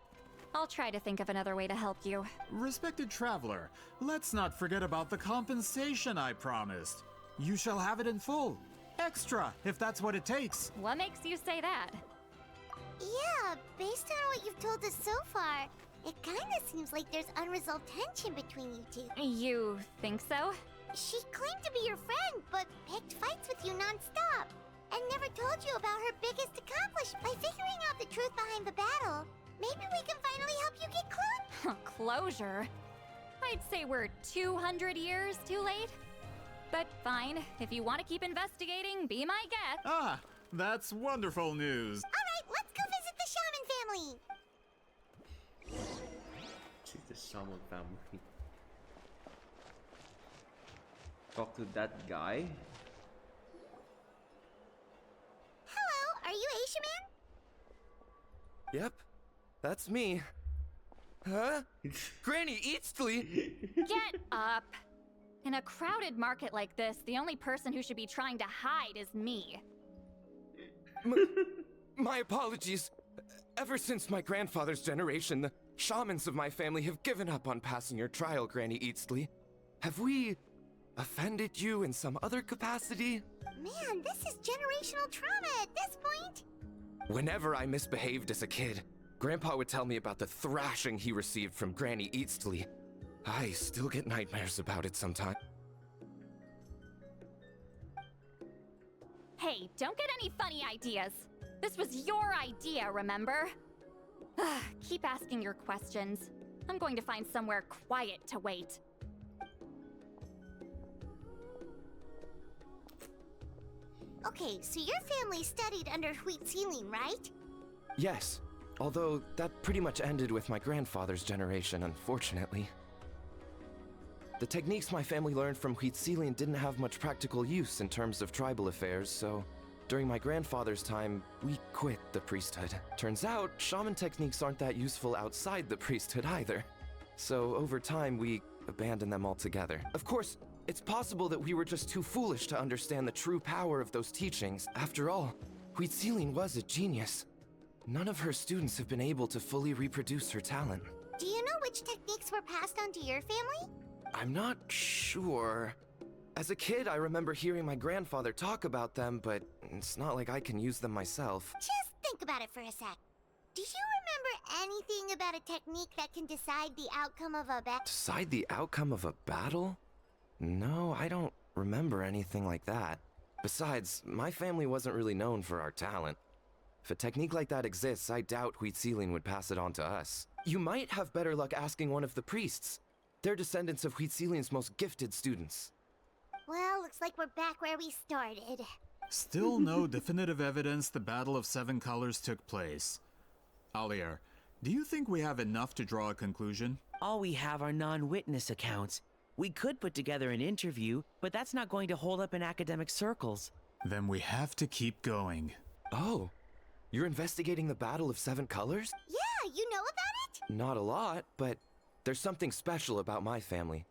I'll try to think of another way to help you. Respected traveler, let's not forget about the compensation I promised. You shall have it in full. Extra, if that's what it takes. What makes you say that? Yeah, based on what you've told us so far, it kinda seems like there's unresolved tension between you two. You think so? She claimed to be your friend, but picked fights with you non-stop. And never told you about her biggest accomplishment. By figuring out the truth behind the battle, maybe we can finally help you get closure. Closure? I'd say we're 200 years too late. But fine, if you want to keep investigating, be my guest. Ah, that's wonderful news. Alright, let's go visit the Shaman family. See the Shaman family. Talk to that guy. Hello, are you Aishaman? Yep, that's me. Huh? Granny Itztli! Get up! In a crowded market like this, the only person who should be trying to hide is me. My apologies. Ever since my grandfather's generation, the shamans of my family have given up on passing your trial, Granny Itztli. Have we offended you in some other capacity? Man, this is generational trauma at this point. Whenever I misbehaved as a kid, Grandpa would tell me about the thrashing he received from Granny Itztli. I still get nightmares about it sometimes. Hey, don't get any funny ideas. This was your idea, remember? Keep asking your questions. I'm going to find somewhere quiet to wait. Okay, so your family studied under Itztli, right? Yes, although that pretty much ended with my grandfather's generation, unfortunately. The techniques my family learned from Itztli didn't have much practical use in terms of tribal affairs, so during my grandfather's time, we quit the priesthood. Turns out, shaman techniques aren't that useful outside the priesthood either. So over time, we abandoned them altogether. Of course, it's possible that we were just too foolish to understand the true power of those teachings. After all, Itztli was a genius. None of her students have been able to fully reproduce her talent. Do you know which techniques were passed on to your family? I'm not sure. As a kid, I remember hearing my grandfather talk about them, but it's not like I can use them myself. Just think about it for a sec. Do you remember anything about a technique that can decide the outcome of a battle? Decide the outcome of a battle? No, I don't remember anything like that. Besides, my family wasn't really known for our talent. If a technique like that exists, I doubt Itztli would pass it on to us. You might have better luck asking one of the priests. They're descendants of Itztli's most gifted students. Well, looks like we're back where we started. Still no definitive evidence the Battle of Seven Colors took place. Alier, do you think we have enough to draw a conclusion? All we have are non-witness accounts. We could put together an interview, but that's not going to hold up in academic circles. Then we have to keep going. Oh, you're investigating the Battle of Seven Colors? Yeah, you know about it? Not a lot, but there's something special about my family.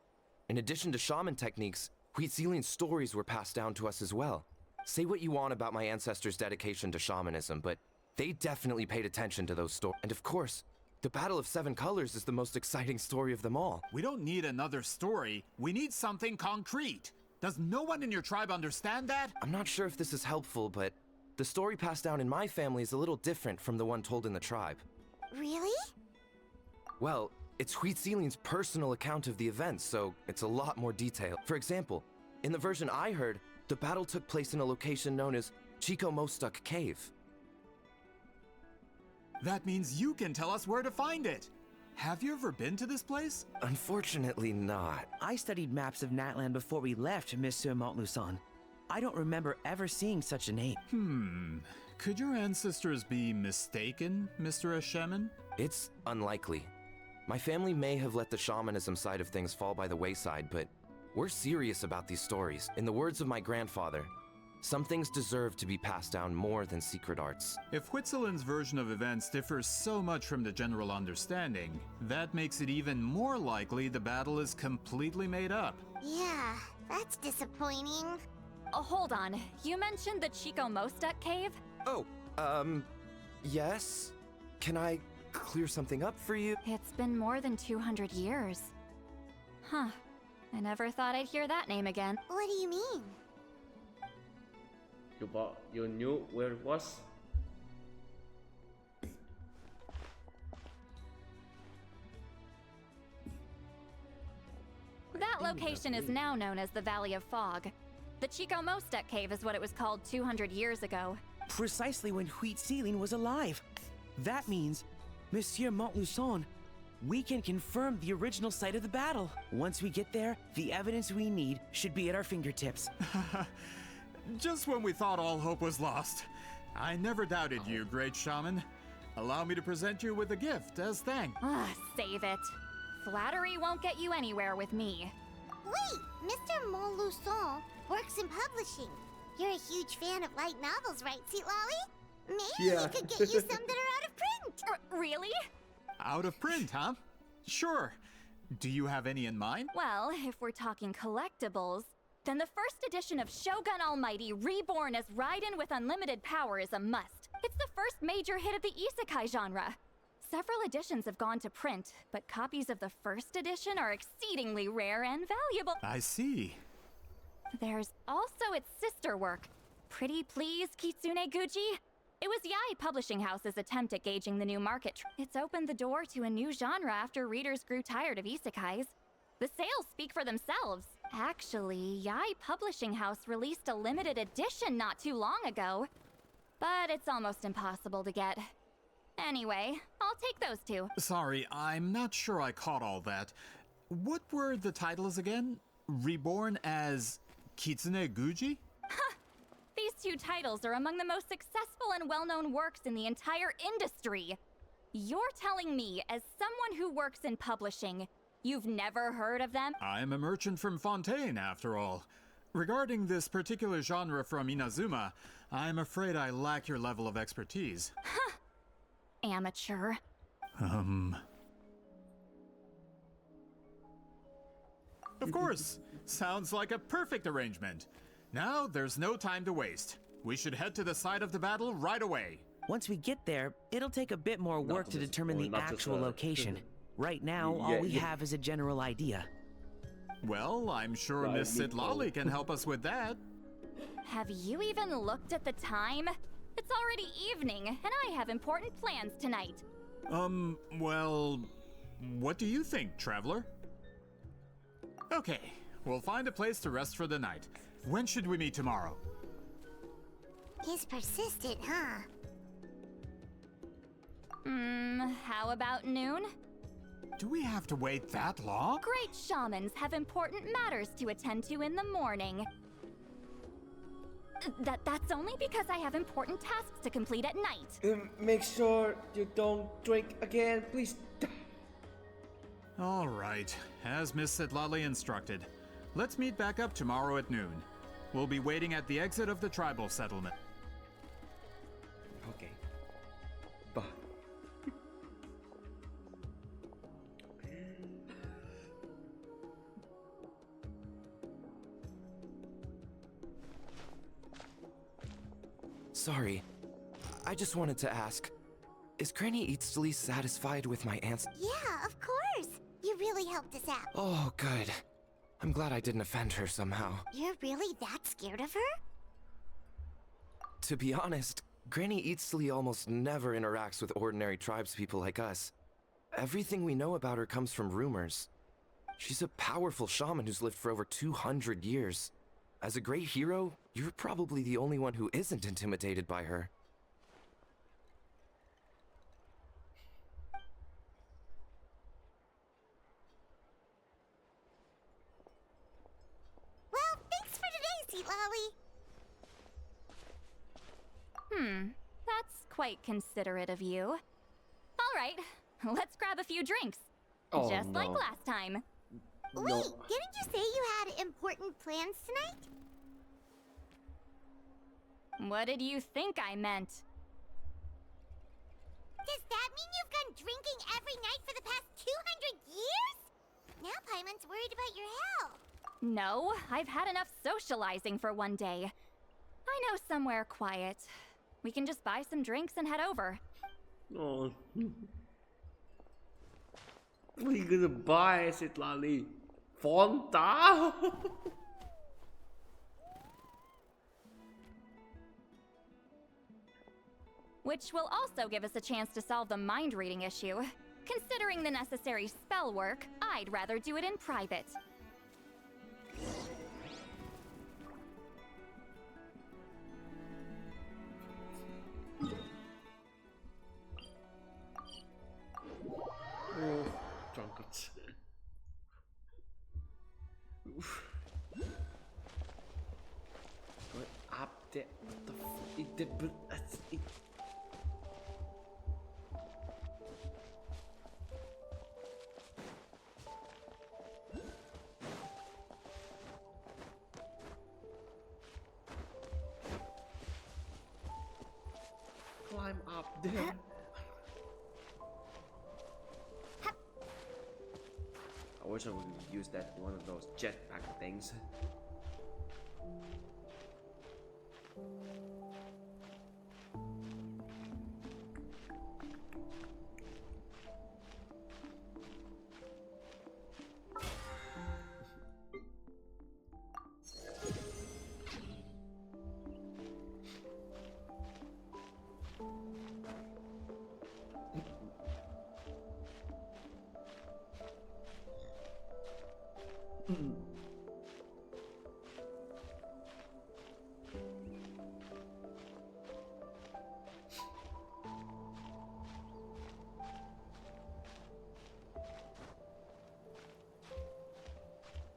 In addition to shaman techniques, Itztli's stories were passed down to us as well. Say what you want about my ancestors' dedication to shamanism, but they definitely paid attention to those stories. And of course, the Battle of Seven Colors is the most exciting story of them all. We don't need another story. We need something concrete. Does no one in your tribe understand that? I'm not sure if this is helpful, but the story passed down in my family is a little different from the one told in the tribe. Really? Well, it's Itztli's personal account of the events, so it's a lot more detailed. For example, in the version I heard, the battle took place in a location known as Chico Mostuk Cave. That means you can tell us where to find it. Have you ever been to this place? Unfortunately not. I studied maps of Natlan before we left, Monsieur Montluçon. I don't remember ever seeing such a name. Could your ancestors be mistaken, Mr. Asheman? It's unlikely. My family may have let the shamanism side of things fall by the wayside, but we're serious about these stories. In the words of my grandfather, Some things deserve to be passed down more than secret arts. If Whitzelin's version of events differs so much from the general understanding, that makes it even more likely the battle is completely made up. Yeah, that's disappointing. Oh, hold on. You mentioned the Chico Mostek cave? Oh, yes? Can I clear something up for you? It's been more than 200 years. Huh. I never thought I'd hear that name again. What do you mean? You knew where it was? That location is now known as the Valley of Fog. The Chico Mostek cave is what it was called 200 years ago. Precisely when Huitziline was alive. That means, Monsieur Montluçon, we can confirm the original site of the battle. Once we get there, the evidence we need should be at our fingertips. Just when we thought all hope was lost. I never doubted you, great shaman. Allow me to present you with a gift as thanks. Save it. Flattery won't get you anywhere with me. Wait, Mr. Montluçon works in publishing. You're a huge fan of light novels, right, Citlali? Maybe he could get you some that are out of print. Really? Out of print, huh? Sure. Do you have any in mind? Well, if we're talking collectibles, then the first edition of Shogun Almighty Reborn as Raiden with unlimited power is a must. It's the first major hit of the isekai genre. Several editions have gone to print, but copies of the first edition are exceedingly rare and valuable. I see. There's also its sister work, Pretty Please Kitsune Guji. It was Yai Publishing House's attempt at gauging the new market. It's opened the door to a new genre after readers grew tired of isekais. The sales speak for themselves. Actually, Yai Publishing House released a limited edition not too long ago, but it's almost impossible to get. Anyway, I'll take those two. Sorry, I'm not sure I caught all that. What were the titles again? Reborn as Kitsune Guji? These two titles are among the most successful and well-known works in the entire industry. You're telling me, as someone who works in publishing, you've never heard of them? I'm a merchant from Fontaine, after all. Regarding this particular genre from Inazuma, I'm afraid I lack your level of expertise. Amateur. Of course. Sounds like a perfect arrangement. Now, there's no time to waste. We should head to the site of the battle right away. Once we get there, it'll take a bit more work to determine the actual location. Right now, all we have is a general idea. Well, I'm sure Miss Citlali can help us with that. Have you even looked at the time? It's already evening, and I have important plans tonight. Well, what do you think, traveler? Okay, we'll find a place to rest for the night. When should we meet tomorrow? He's persistent, huh? How about noon? Do we have to wait that long? Great shamans have important matters to attend to in the morning. That's only because I have important tasks to complete at night. Make sure you don't drink again, please. All right, as Miss Citlali instructed. Let's meet back up tomorrow at noon. We'll be waiting at the exit of the tribal settlement. Okay. Bye. Sorry. I just wanted to ask, is Granny Itztli satisfied with my answer? Yeah, of course. You really helped us out. Oh, good. I'm glad I didn't offend her somehow. You're really that scared of her? To be honest, Granny Itztli almost never interacts with ordinary tribespeople like us. Everything we know about her comes from rumors. She's a powerful shaman who's lived for over 200 years. As a great hero, you're probably the only one who isn't intimidated by her. Well, thanks for today, Citlali. That's quite considerate of you. All right, let's grab a few drinks. Oh, Just like no. last time. Wait, didn't you say you had important plans tonight? What did you think I meant? Does that mean you've gone drinking every night for the past 200 years? Now Paimon's worried about your health. No, I've had enough socializing for one day. I know somewhere quiet. We can just buy some drinks and head over. Oh. What are you gonna buy, Citlali? Fontaine? Which will also give us a chance to solve the mind reading issue. Considering the necessary spell work, I'd rather do it in private. Oh, drunkards. Going up there. What the fuck? It did, but it. Climb up there. I wish I would use that one of those jetpack things.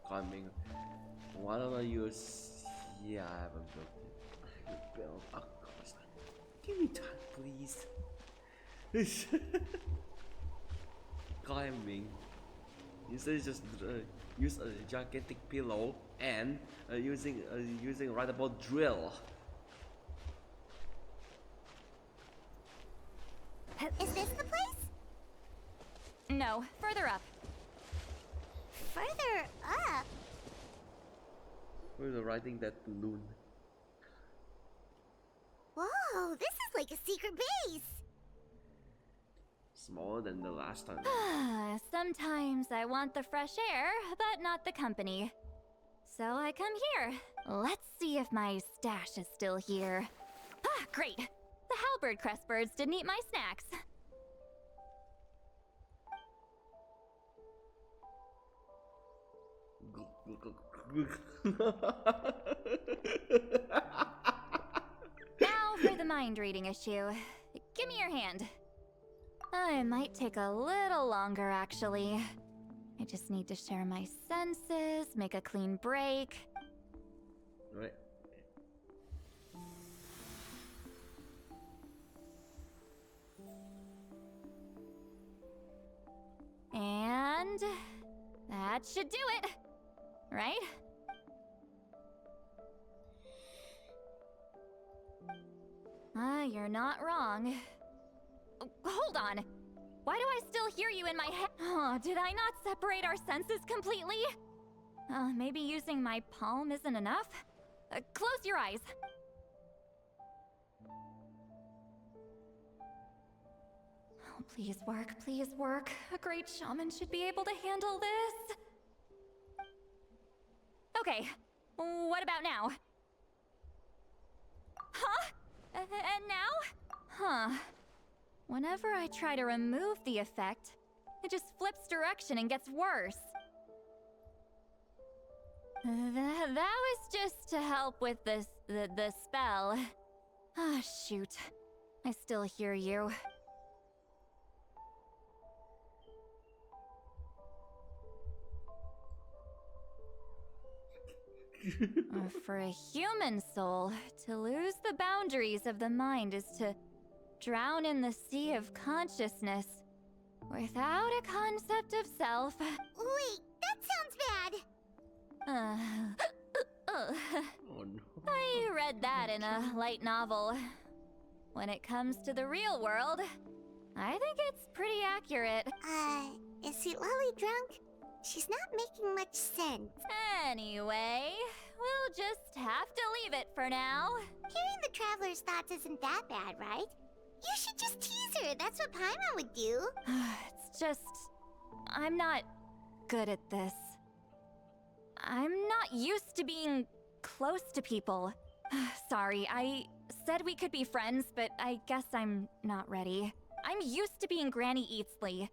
Climbing. Why don't I use? Yeah, I haven't built it. Build. Oh gosh, give me time, please. Climbing. Instead, just use a gigantic pillow and using right about drill. Is this the place? No, further up. Further up? We're riding that balloon. Whoa, this is like a secret base. Smaller than the last time. Sometimes I want the fresh air, but not the company. So I come here. Let's see if my stash is still here. Ah, great! The halberd crest birds didn't eat my snacks. Now for the mind reading issue. Give me your hand. It might take a little longer, actually. I just need to share my senses, make a clean break. Right. And that should do it, right? You're not wrong. Hold on. Why do I still hear you in my head? Oh, did I not separate our senses completely? Maybe using my palm isn't enough? Close your eyes. Oh, please work, please work. A great shaman should be able to handle this. Okay, what about now? Huh? And now? Huh. Whenever I try to remove the effect, it just flips direction and gets worse. That was just to help with the spell. Ah, shoot. I still hear you. For a human soul, to lose the boundaries of the mind is to drown in the sea of consciousness without a concept of self. Wait, that sounds bad. Ugh. Oh no. I read that in a light novel. When it comes to the real world, I think it's pretty accurate. Is Citlali drunk? She's not making much sense. Anyway, we'll just have to leave it for now. Hearing the Traveler's thoughts isn't that bad, right? You should just tease her. That's what Paimon would do. It's just... I'm not good at this. I'm not used to being close to people. Sorry, I said we could be friends, but I guess I'm not ready. I'm used to being Granny Itztli.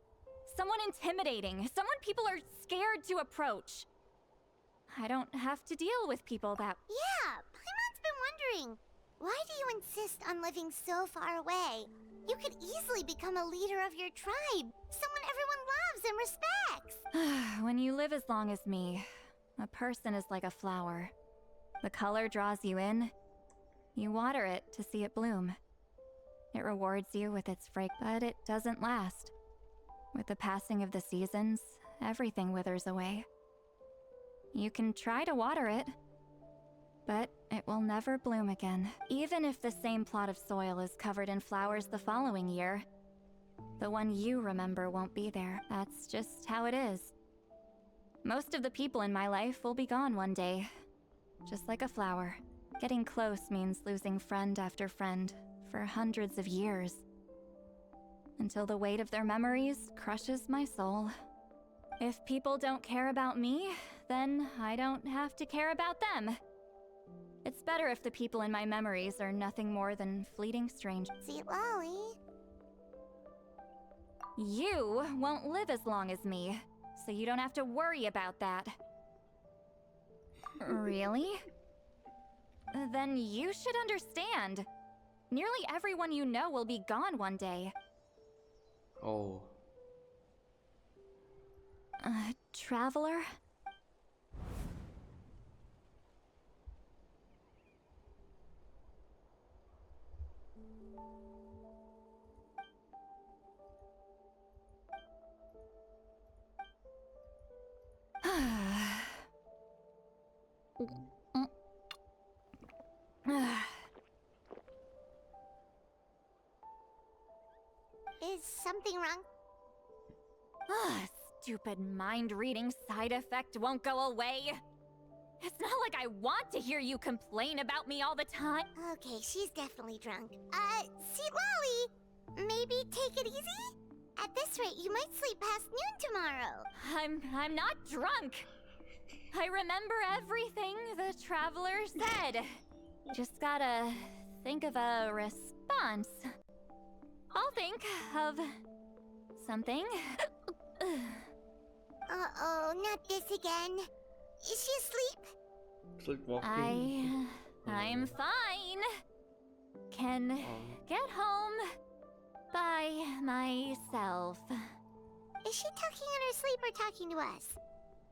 Someone intimidating, someone people are scared to approach. I don't have to deal with people that... Yeah, Paimon's been wondering. Why do you insist on living so far away? You could easily become a leader of your tribe. Someone everyone loves and respects. When you live as long as me, a person is like a flower. The color draws you in. You water it to see it bloom. It rewards you with its fragrance, but it doesn't last. With the passing of the seasons, everything withers away. You can try to water it, but it will never bloom again. Even if the same plot of soil is covered in flowers the following year, the one you remember won't be there. That's just how it is. Most of the people in my life will be gone one day, just like a flower. Getting close means losing friend after friend for hundreds of years, until the weight of their memories crushes my soul. If people don't care about me, then I don't have to care about them. It's better if the people in my memories are nothing more than fleeting strangers. Citlali. You won't live as long as me, so you don't have to worry about that. Really? Then you should understand. Nearly everyone you know will be gone one day. Oh. Traveler? Is something wrong? Stupid mind-reading side effect won't go away. It's not like I want to hear you complain about me all the time. Okay, she's definitely drunk. Citlali, maybe take it easy? At this rate, you might sleep past noon tomorrow. I'm not drunk. I remember everything the Traveler said. Just gotta think of a response. I'll think of something. Uh-oh, not this again. Is she asleep? Sleepwalking. I'm fine. Can get home by myself. Is she talking in her sleep or talking to us?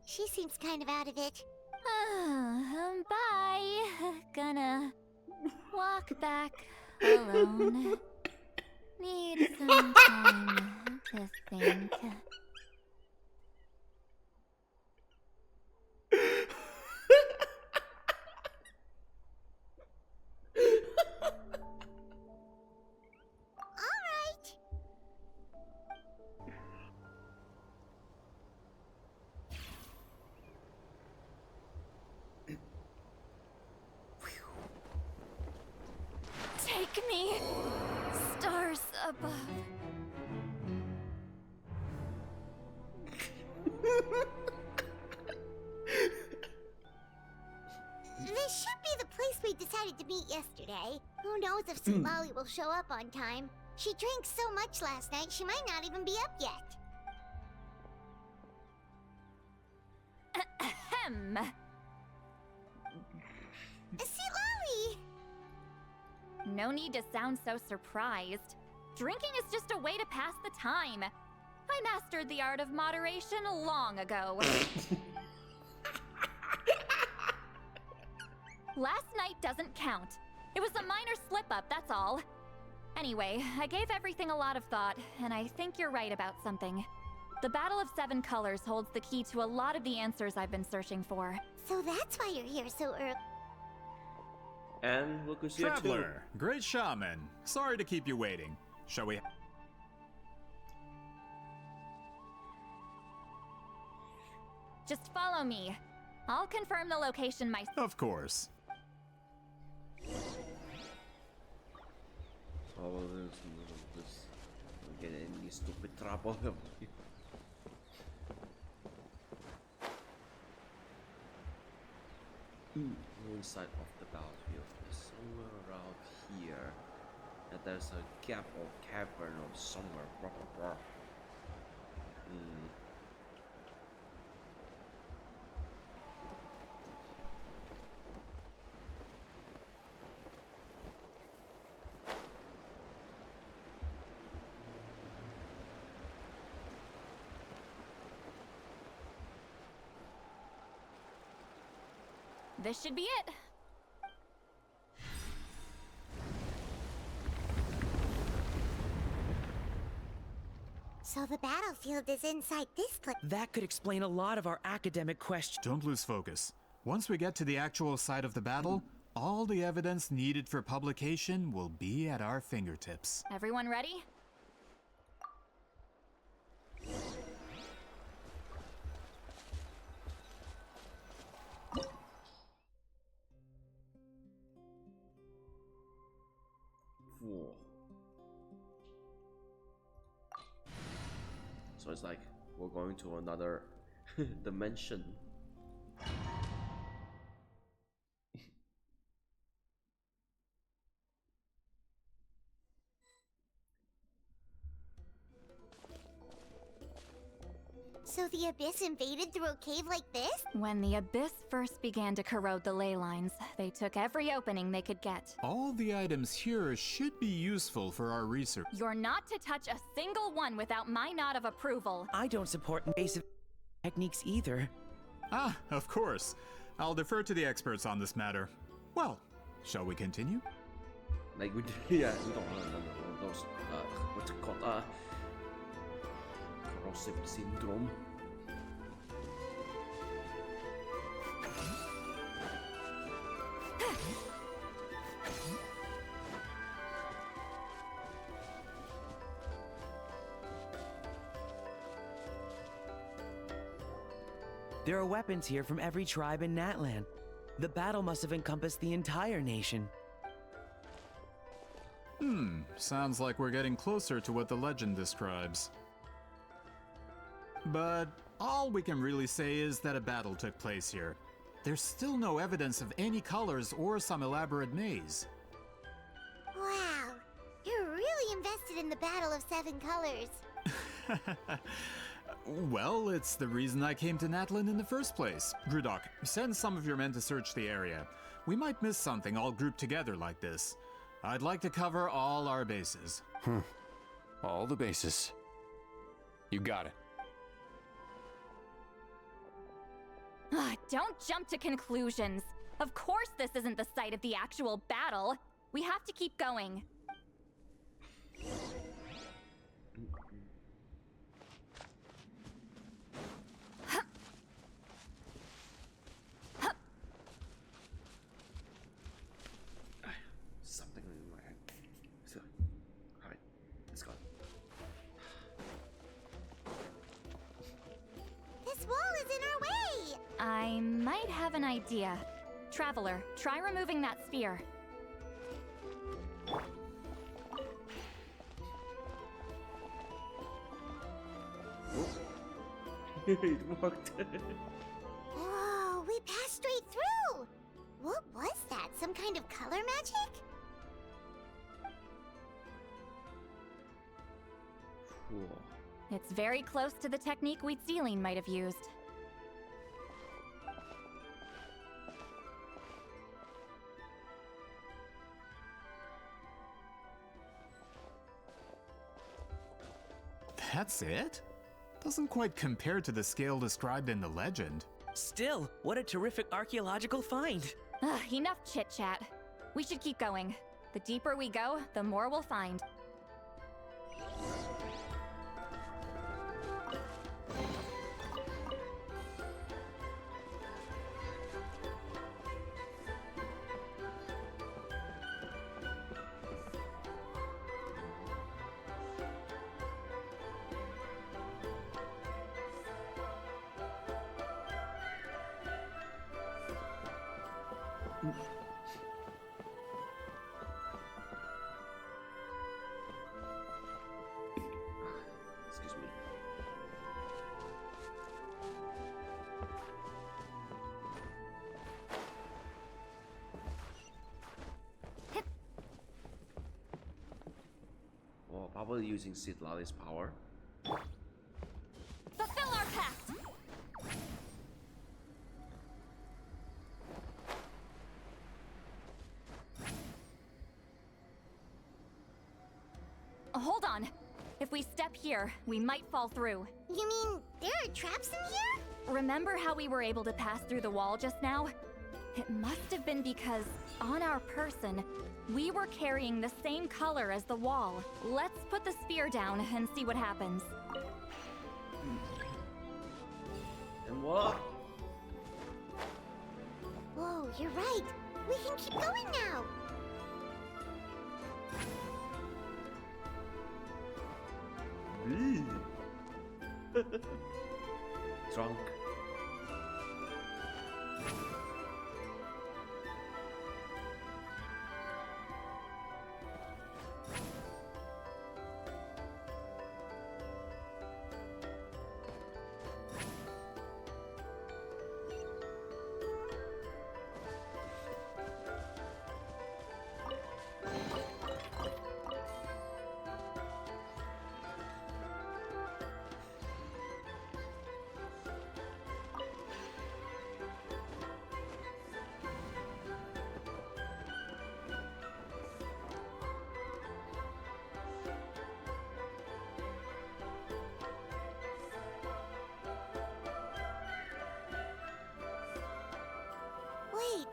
She seems kind of out of it. Bye. Gonna walk back alone. Need some time to think. Take me, stars above. This should be the place we decided to meet yesterday. Who knows if Citlali will show up on time? She drank so much last night, she might not even be up yet. Ahem. Citlali! No need to sound so surprised. Drinking is just a way to pass the time. I mastered the art of moderation long ago. Last night doesn't count. It was a minor slip-up, that's all. Anyway, I gave everything a lot of thought, and I think you're right about something. The Battle of Seven Colors holds the key to a lot of the answers I've been searching for. So that's why you're here so early. And look who's here too. Traveler, great shaman. Sorry to keep you waiting. Shall we? Just follow me. I'll confirm the location myself. Of course. Oh, this. Don't get any stupid trouble. Inside of the battlefield is somewhere around here, and there's a gap or cavern or somewhere. This should be it. So the battlefield is inside this clip. That could explain a lot of our academic questions. Don't lose focus. Once we get to the actual site of the battle, all the evidence needed for publication will be at our fingertips. Everyone ready? Whoa. So it's like we're going to another dimension. So the Abyss invaded through a cave like this? When the Abyss first began to corrode the ley lines, they took every opening they could get. All the items here should be useful for our research. You're not to touch a single one without my nod of approval. I don't support invasive techniques either. Ah, of course. I'll defer to the experts on this matter. Well, shall we continue? Like we yeah, we don't know those what's it called? Corrosive syndrome. There are weapons here from every tribe in Natlan. The battle must have encompassed the entire nation. Sounds like we're getting closer to what the legend describes. But all we can really say is that a battle took place here. There's still no evidence of any colors or some elaborate maze. Wow, you're really invested in the Battle of Seven Colors. Well, it's the reason I came to Natlan in the first place. Grudok, send some of your men to search the area. We might miss something all grouped together like this. I'd like to cover all our bases. All the bases. You got it. Don't jump to conclusions. Of course this isn't the site of the actual battle. We have to keep going. Something in my head. So, alright, let's go. This wall is in our way! I might have an idea. Traveler, try removing that sphere. It worked. Whoa, we passed straight through! What was that? Some kind of color magic? Cool. It's very close to the technique Itztli might have used. That's it? Doesn't quite compare to the scale described in the legend. Still, what a terrific archaeological find. Enough chit-chat. We should keep going. The deeper we go, the more we'll find. Excuse me. Oh, probably using Citlali's power. Fulfill our pact! Hold on. If we step here, we might fall through. You mean there are traps in here? Remember how we were able to pass through the wall just now? It must have been because, on our person, we were carrying the same color as the wall. Let's put the spear down and see what happens. And what? Whoa, you're right. We can keep going now. Drunk. Wait,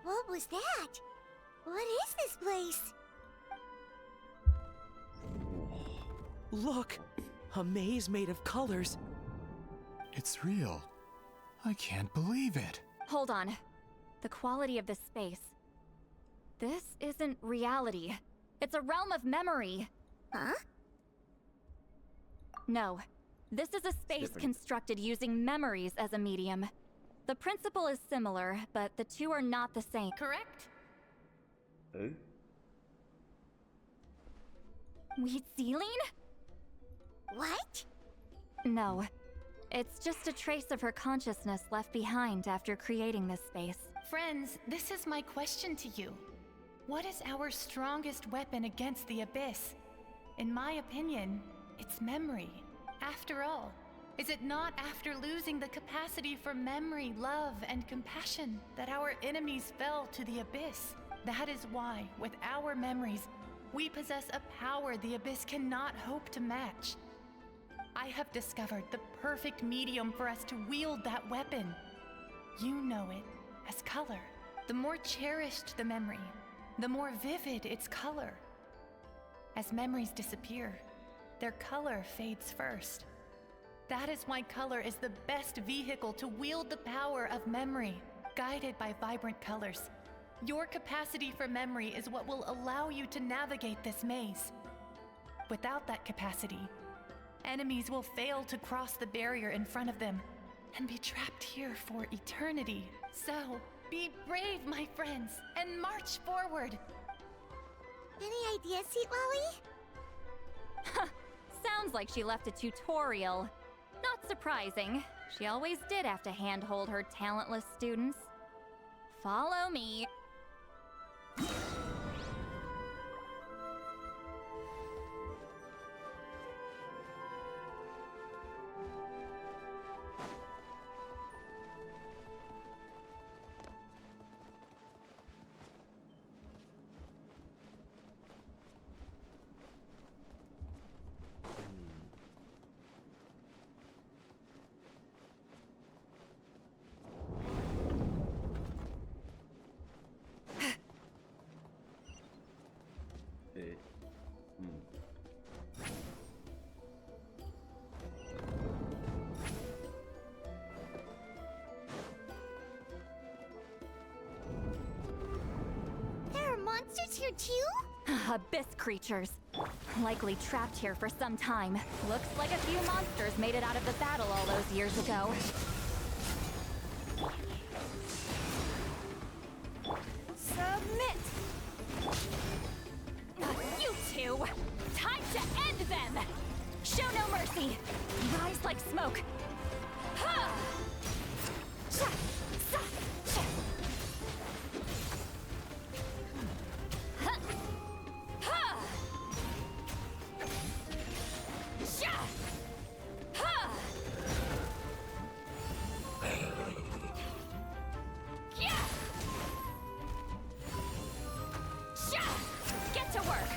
what was that? What is this place? Look! A maze made of colors. It's real. I can't believe it. Hold on. The quality of this space. This isn't reality. It's a realm of memory. Huh? No. This is a space constructed using memories as a medium. The principle is similar, but the two are not the same. Correct? Eh? Itztli? What? No. It's just a trace of her consciousness left behind after creating this space. Friends, this is my question to you. What is our strongest weapon against the Abyss? In my opinion, it's memory. After all, is it not after losing the capacity for memory, love, and compassion that our enemies fell to the Abyss? That is why, with our memories, we possess a power the Abyss cannot hope to match. I have discovered the perfect medium for us to wield that weapon. You know it as color. The more cherished the memory, the more vivid its color. As memories disappear, their color fades first. That is why color is the best vehicle to wield the power of memory, guided by vibrant colors. Your capacity for memory is what will allow you to navigate this maze. Without that capacity, enemies will fail to cross the barrier in front of them and be trapped here for eternity. So, be brave, my friends, and march forward. Any ideas, Citlali? Sounds like she left a tutorial. Not surprising. She always did have to handhold her talentless students. Follow me. Monsters here too? Abyss creatures. Likely trapped here for some time. Looks like a few monsters made it out of the battle all those years ago. them! Show no mercy! Rise like smoke! Ha! Sha! Sa! Sha! Ha! Ha! Sha! Ha! Yeah! Sha! Get to work!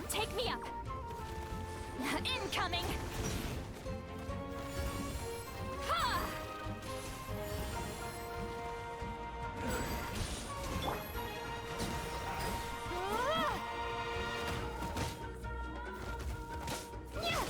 Take me up! Incoming! Ha! Yeah!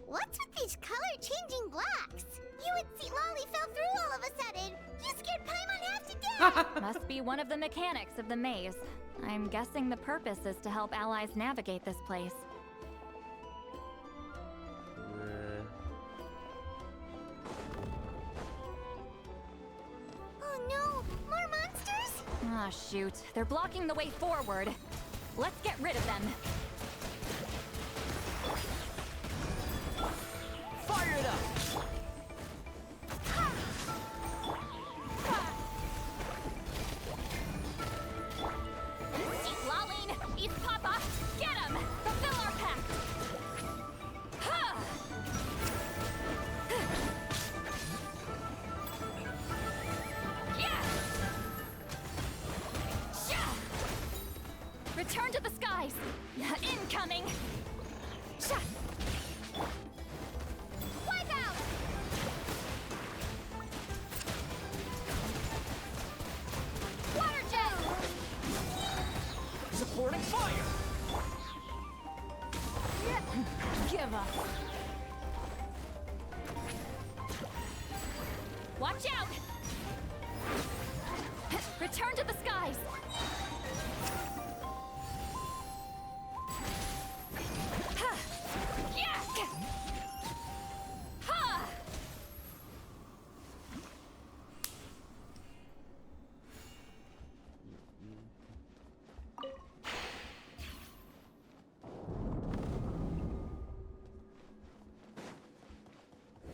What's with these color-changing blocks? You and Citlali fell through all of a sudden. You scared Paimon half to death. Must be one of the mechanics of the maze. I'm guessing the purpose is to help allies navigate this place. Oh no, more monsters? Ah, shoot. They're blocking the way forward. Let's get rid of them. Fire it up! Citlali, East Papa, get him! Fulfill our pact! Ha! Yeah! Sha! Return to the skies! Incoming! Sha! Wipe out! Water jet! Supporting fire! Give up. Watch out! Return to the skies! Ha! Yeah! Ha!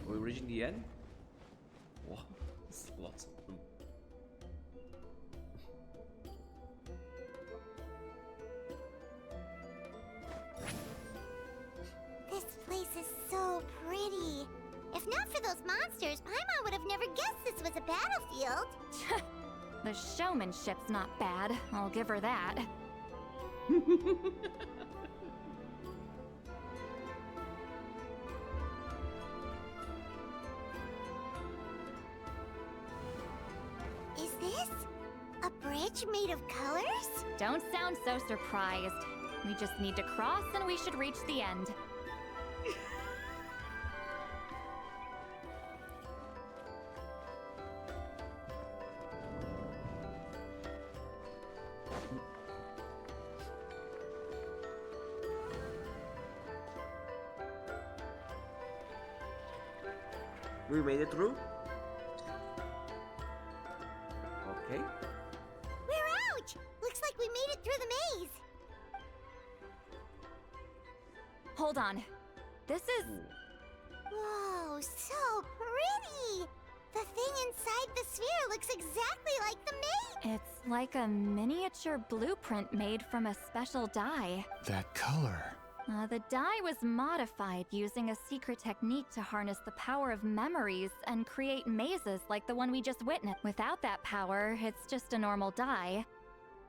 We're reaching the end? Wow, there's lots of them. This place is so pretty. If not for those monsters, Paimon would have never guessed this was a battlefield. The showmanship's not bad, I'll give her that. Is this a bridge made of colors? Don't sound so surprised. We just need to cross and we should reach the end. We made it through? Okay. We're out! Looks like we made it through the maze. Hold on. This is... Whoa, so pretty! The thing inside the sphere looks exactly like the maze. It's like a miniature blueprint made from a special dye. That color. The dye was modified using a secret technique to harness the power of memories and create mazes like the one we just witnessed. Without that power, it's just a normal dye.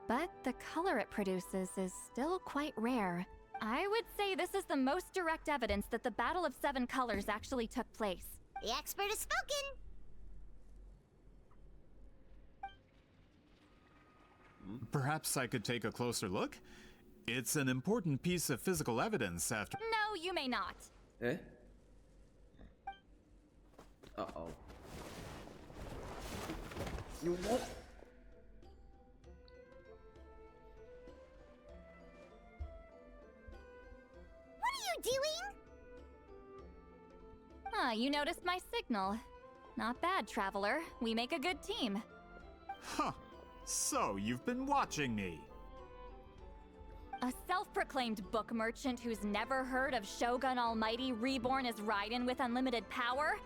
But the color it produces is still quite rare. I would say this is the most direct evidence that the Battle of Seven Colors actually took place. The expert has spoken. Perhaps I could take a closer look? It's an important piece of physical evidence after— No, you may not. Eh? Uh-oh. You what? Ah, you noticed my signal. Not bad, Traveler. We make a good team. Huh. So, you've been watching me. A self-proclaimed book merchant who's never heard of Shogun Almighty reborn as Raiden with unlimited power?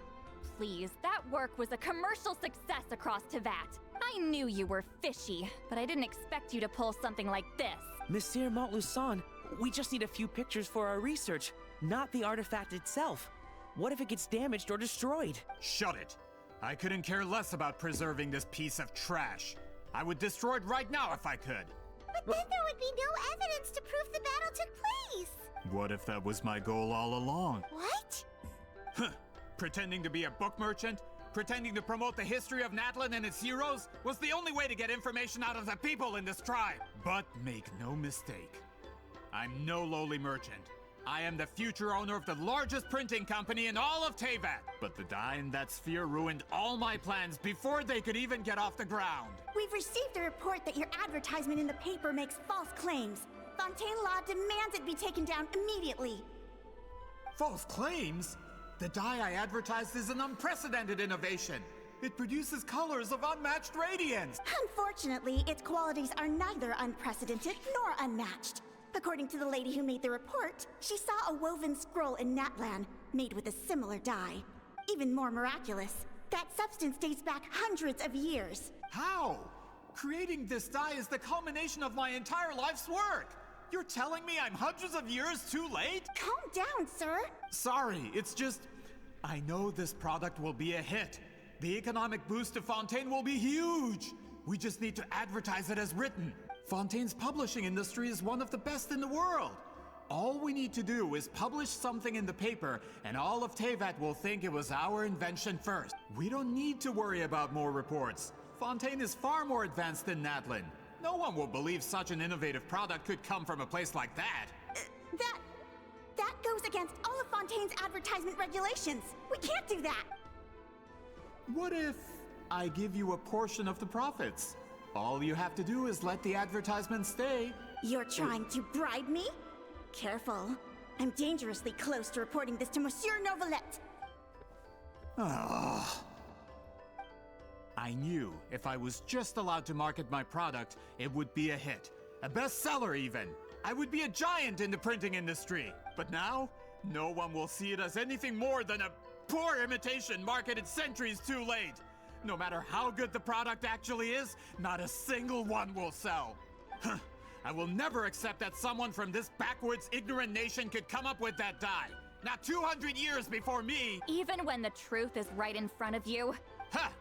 Please, that work was a commercial success across Teyvat. I knew you were fishy, but I didn't expect you to pull something like this. Monsieur Montluçon, we just need a few pictures for our research, not the artifact itself. What if it gets damaged or destroyed? Shut it! I couldn't care less about preserving this piece of trash. I would destroy it right now if I could. But then there would be no evidence to prove the battle took place. What if that was my goal all along? What? Huh. Pretending to be a book merchant, pretending to promote the history of Natlan and its heroes was the only way to get information out of the people in this tribe. But make no mistake, I'm no lowly merchant. I am the future owner of the largest printing company in all of Teyvat. But the dye in that sphere ruined all my plans before they could even get off the ground. We've received a report that your advertisement in the paper makes false claims. Fontaine law demands it be taken down immediately. False claims? The dye I advertised is an unprecedented innovation. It produces colors of unmatched radiance. Unfortunately, its qualities are neither unprecedented nor unmatched. According to the lady who made the report, she saw a woven scroll in Natlan made with a similar dye. Even more miraculous, that substance dates back hundreds of years. How? Creating this dye is the culmination of my entire life's work. You're telling me I'm hundreds of years too late? Calm down, sir. Sorry, it's just... I know this product will be a hit. The economic boost to Fontaine will be huge. We just need to advertise it as written. Fontaine's publishing industry is one of the best in the world. All we need to do is publish something in the paper, and all of Teyvat will think it was our invention first. We don't need to worry about more reports. Fontaine is far more advanced than Natlan. No one will believe such an innovative product could come from a place like that. That goes against all of Fontaine's advertisement regulations. We can't do that. What if I give you a portion of the profits? All you have to do is let the advertisement stay. You're trying to bribe me? Careful. I'm dangerously close to reporting this to Monsieur Novelette. I knew if I was just allowed to market my product, it would be a hit. A bestseller even. I would be a giant in the printing industry. But now, no one will see it as anything more than a poor imitation marketed centuries too late. No matter how good the product actually is, not a single one will sell. I will never accept that someone from this backwoods, ignorant nation could come up with that dye. Not 200 years before me. Even when the truth is right in front of you. Ha!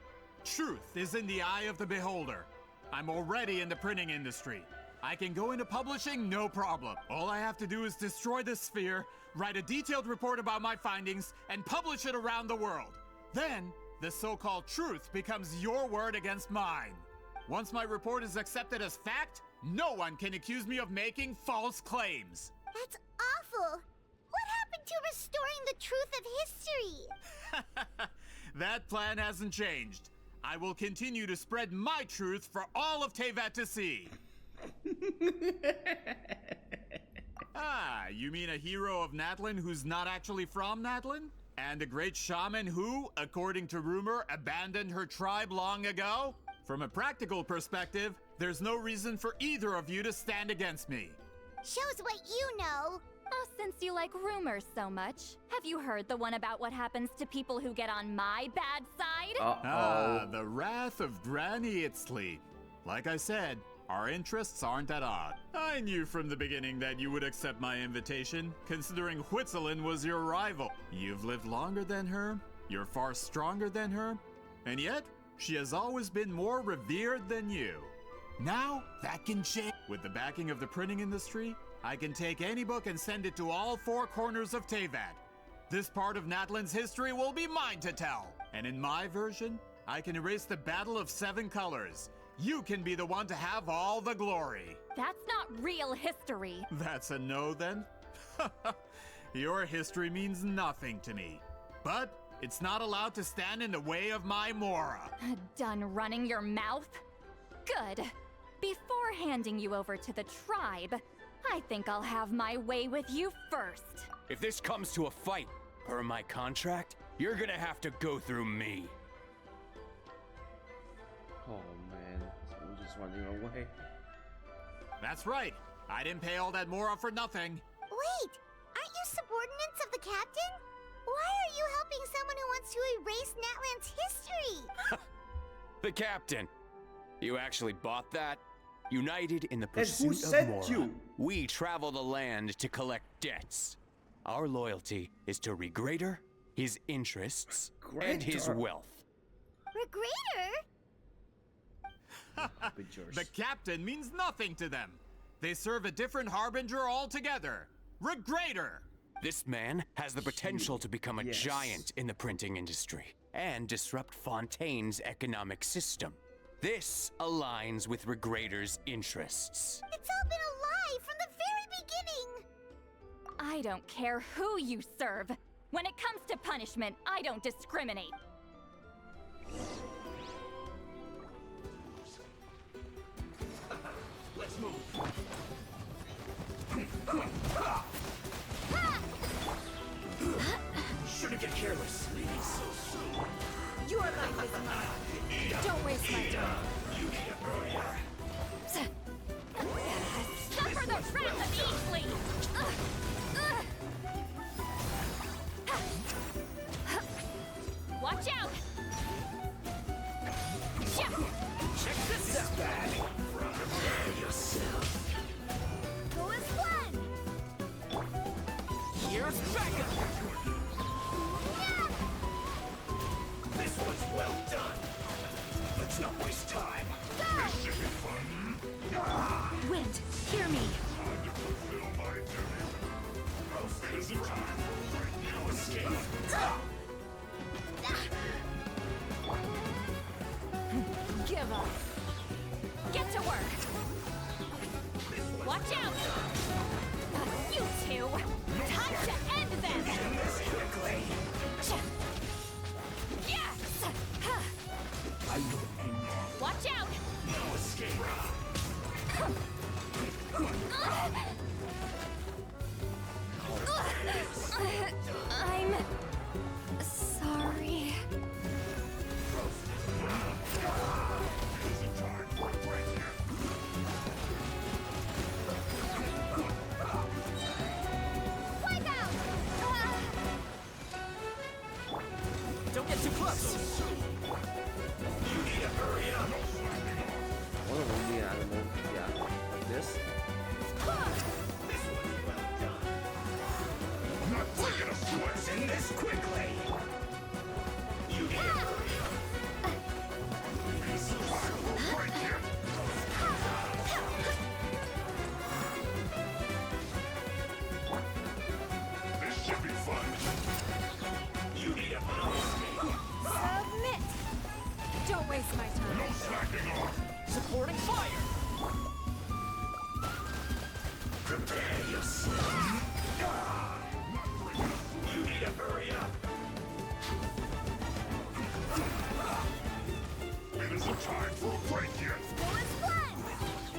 Truth is in the eye of the beholder. I'm already in the printing industry. I can go into publishing, no problem. All I have to do is destroy the sphere, write a detailed report about my findings, and publish it around the world. Then, the so-called truth becomes your word against mine. Once my report is accepted as fact, no one can accuse me of making false claims. That's awful. What happened to restoring the truth of history? That plan hasn't changed. I will continue to spread my truth for all of Teyvat to see. You mean a hero of Natlan who's not actually from Natlan? And a great shaman who, according to rumor, abandoned her tribe long ago? From a practical perspective, there's no reason for either of you to stand against me. Shows what you know. Oh, since you like rumors so much, have you heard the one about what happens to people who get on my bad side? The wrath of Granny Itztli. Like I said, our interests aren't at odds. I knew from the beginning that you would accept my invitation, considering Huitzilin was your rival. You've lived longer than her, you're far stronger than her, and yet, she has always been more revered than you. Now, that can change. With the backing of the printing industry, I can take any book and send it to all four corners of Teyvat. This part of Natlan's history will be mine to tell. And in my version, I can erase the Battle of Seven Colors. You can be the one to have all the glory. That's not real history. That's a no then? Your history means nothing to me. But it's not allowed to stand in the way of my Mora. Done running your mouth? Good. Before handing you over to the tribe, I think I'll have my way with you first. If this comes to a fight, per my contract, You're gonna have to go through me. Oh man, I'm just running away. That's right. I didn't pay all that Mora for nothing. Wait, aren't you subordinates of the captain? Why are you helping someone who wants to erase Natlan's history? The captain. You actually bought that? United in the And who pursuit of sent Mora, you? we travel the land to collect debts. Our loyalty is to Regrator, his interests, and his Regrator. wealth. Regrator? The captain means nothing to them. They serve a different harbinger altogether. Regrator! This man has the potential to become a giant in the printing industry and disrupt Fontaine's economic system. This aligns with Regrator's interests. It's all been a lie from the very beginning! I don't care who you serve. When it comes to punishment, I don't discriminate. Let's move. Shouldn't get careless. Your life is mine. Don't waste my time. You can't hurry her. Suffer the wrath of Itztli! Watch out! Check this out. Bad. Prepare yourself. Go as one! Here's backup. This one's well done. Let's not waste time. This should be fun. Wind, hear me. Time to fulfill my duty. Roast is time. No escape. Give up. Get to work! Watch out! You two! Time to end them! Yes! Watch out! No escape. I'm sorry. Don't get too close. You need to hurry up. One of them, yeah, I don't know. Yeah, like this. This one's well done. I'm not breaking a sweat in this quickly. You need to hurry up. This is why we'll break you. This should be fun. You need to Submit. Don't waste my time. no slacking off. Supporting fire. Prepare yourself. You need to hurry up. It isn't time for a break yet. Go as one!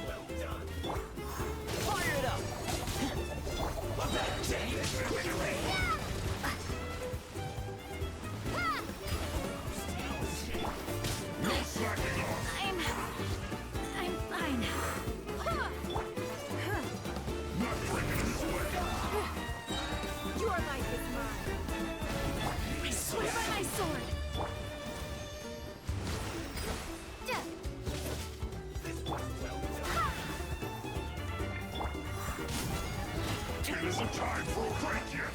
Well done. Fire it up. Better take this quickly. No slacking off. I'm fine. Not breaking a sweat. Your life is mine. Be Swing by my sword. This one's well done. It isn't time for a break yet.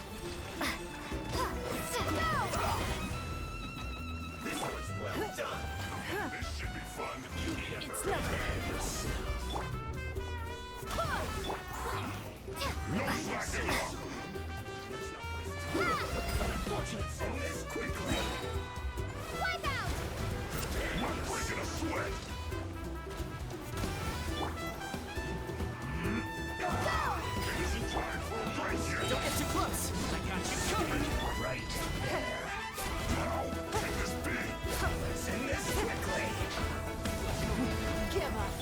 This one's well done. This should be fun. You need to prepare yourself. No slacking off. Unfortunate on this quickly. Wipe out! Not breaking a sweat. It isn't time for a break yet. Don't get too close. I got you covered. Right there. Now, can this be? Let's end this quickly. Give up.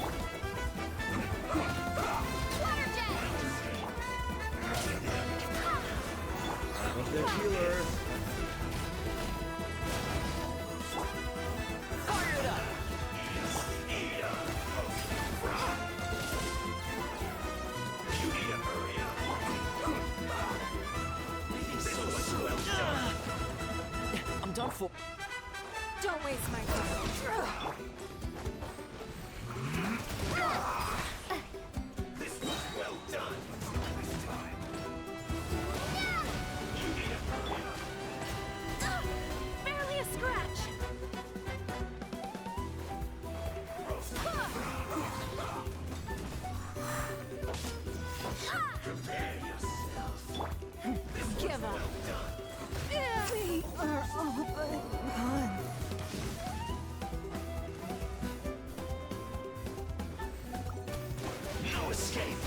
before. Don't waste my time. This was well done. Barely a scratch. Prepare yourself. Give up. We are all but gone. No escape.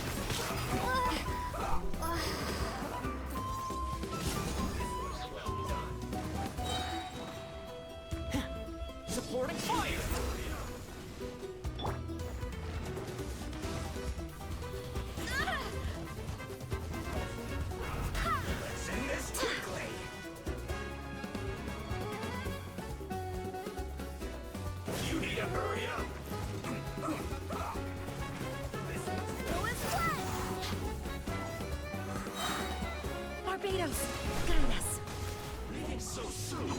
Supporting fire. Let's end this quickly. You need to hurry up. Barbados, guide us. Leaving so soon.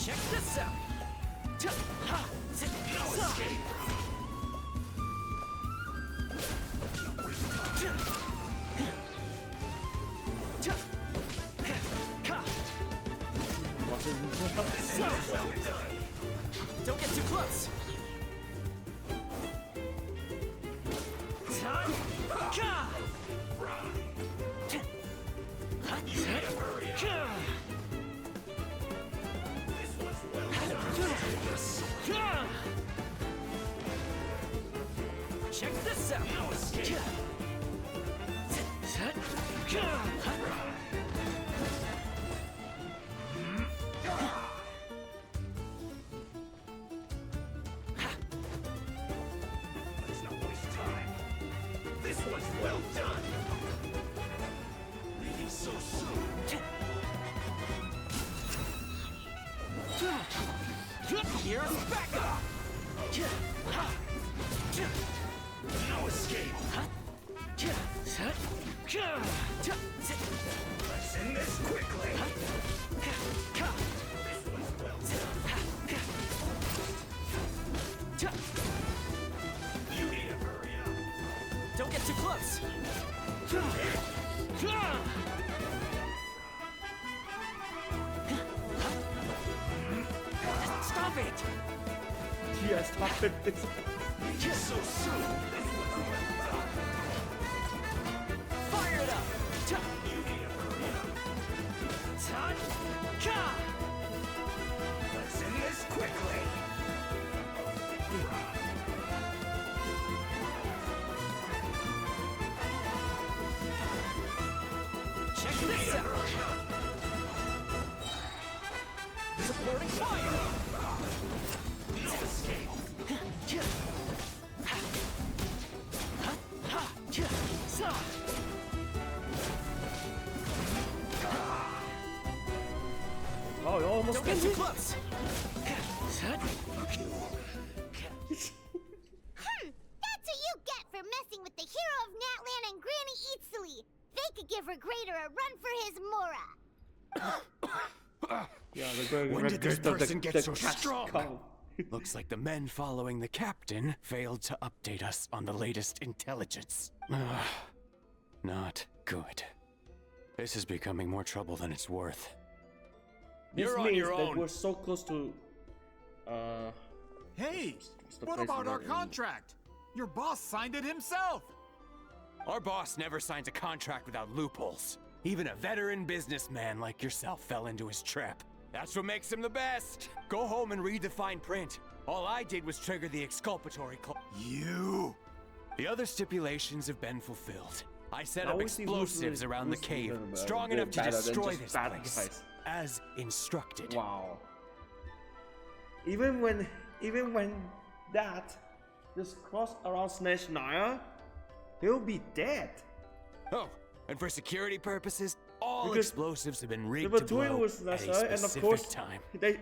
Check this out. No escape. Don't get too close. Check this out. No escape. Let's not waste time. This was well done. Leaving so soon. Here's back up. No escape. Let's end this quickly. This was well done. You need to hurry up. Don't get too close. Stop it! Yeah, stop it. Just so soon. Fire it up! You need to hurry up. Let's end this quickly. Check this out! Supporting fire! No escape. Oh, you almost Don't get too close! That's what you get for messing with the hero of Natlan and Granny Itztli. They could give Regrator a run for his mora. Yeah, the When did this person get so cat strong? skull. Looks like the men following the captain failed to update us on the latest intelligence. Not good. This is becoming more trouble than it's worth. This You're on means your that own. we're so close to. Hey, the what place about we our were in? contract? Your boss signed it himself. Our boss never signs a contract without loopholes. Even a veteran businessman like yourself fell into his trap. That's what makes him the best. Go home and read the fine print. All I did was trigger the exculpatory clause. You! The other stipulations have been fulfilled. I set Now up we see explosives who's around the cave, even, strong they're enough to better than destroy just this bad place, guys. as instructed. Wow. Even when that just crossed around Snezhnaya, he'll be dead. Oh, and for security purposes, all Because explosives have been The rigged to Fatui blow was at a Snezhnaya, and of specific course time. they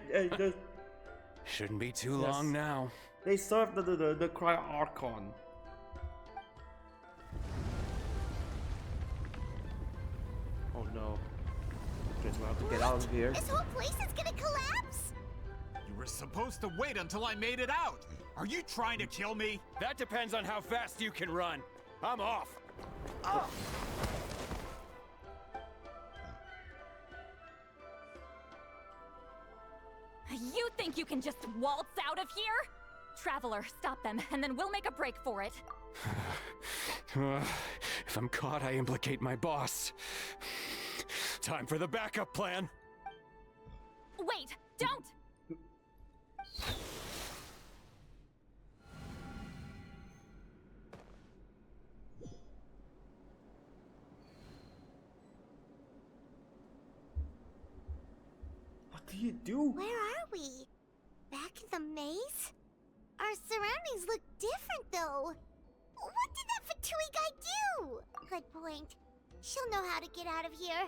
Shouldn't be too Yes. long now. they served the Cry Archon. Oh no. Guess we'll have to get out of here. This whole place is gonna collapse? You were supposed to wait until I made it out. Are you trying to kill me? That depends on how fast you can run. I'm off. You think you can just waltz out of here? Traveler, stop them, and then we'll make a break for it. If I'm caught, I implicate my boss. Time for the backup plan. Wait, don't! What do you do? Where are we? Back in the maze? Our surroundings look different, though. What did that Fatui guy do? Good point. She'll know how to get out of here.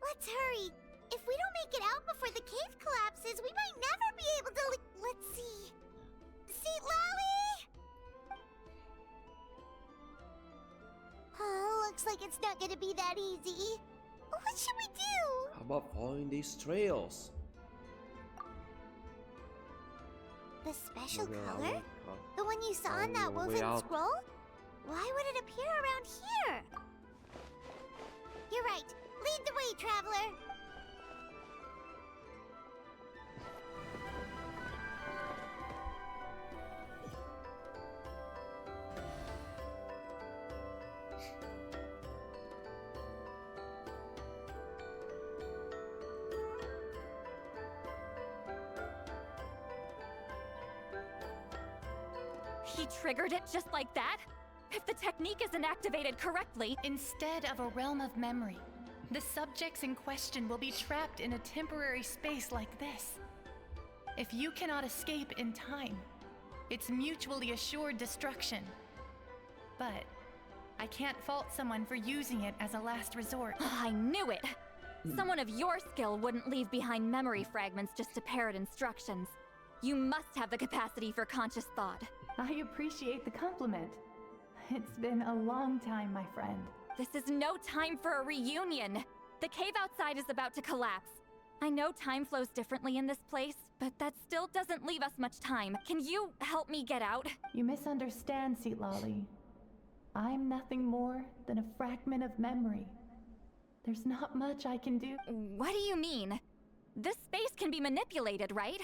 Let's hurry. If we don't make it out before the cave collapses, we might never be able to. Let's see. Citlali! Oh, looks like it's not gonna be that easy. What should we do? How about following these trails? The special Maybe I'll color? look, The one you saw in that our way woven out. scroll? Why would it appear around here? You're right. Lead the way, traveler. He triggered it just like that? If the technique isn't activated correctly... Instead of a realm of memory, the subjects in question will be trapped in a temporary space like this. If you cannot escape in time, it's mutually assured destruction. But I can't fault someone for using it as a last resort. I knew it! Someone of your skill wouldn't leave behind memory fragments just to parrot instructions. You must have the capacity for conscious thought. I appreciate the compliment. It's been a long time, my friend. This is no time for a reunion. The cave outside is about to collapse. I know time flows differently in this place, but that still doesn't leave us much time. Can you help me get out? You misunderstand, Citlali. I'm nothing more than a fragment of memory. There's not much I can do. What do you mean? This space can be manipulated, right?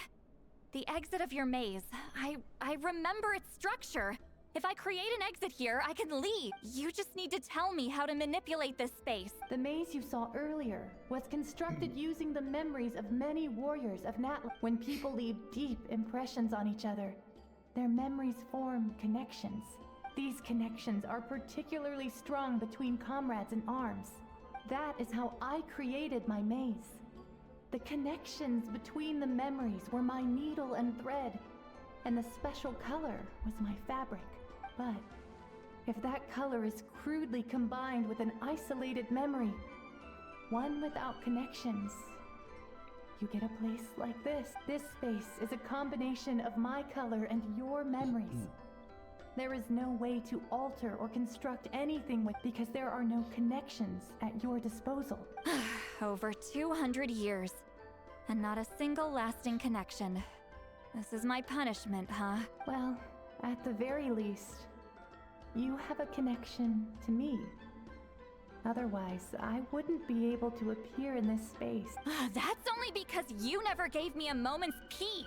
The exit of your maze. I remember its structure. If I create an exit here, I can leave. You just need to tell me how to manipulate this space. The maze you saw earlier was constructed using the memories of many warriors of Natlan. When people leave deep impressions on each other, their memories form connections. These connections are particularly strong between comrades in arms. That is how I created my maze. The connections between the memories were my needle and thread, and the special color was my fabric. But if that color is crudely combined with an isolated memory, one without connections, you get a place like this. This space is a combination of my color and your memories. There is no way to alter or construct anything with because there are no connections at your disposal. Over 200 years, and not a single lasting connection. This is my punishment, huh? Well, at the very least, you have a connection to me. Otherwise, I wouldn't be able to appear in this space. That's only because you never gave me a moment's peace.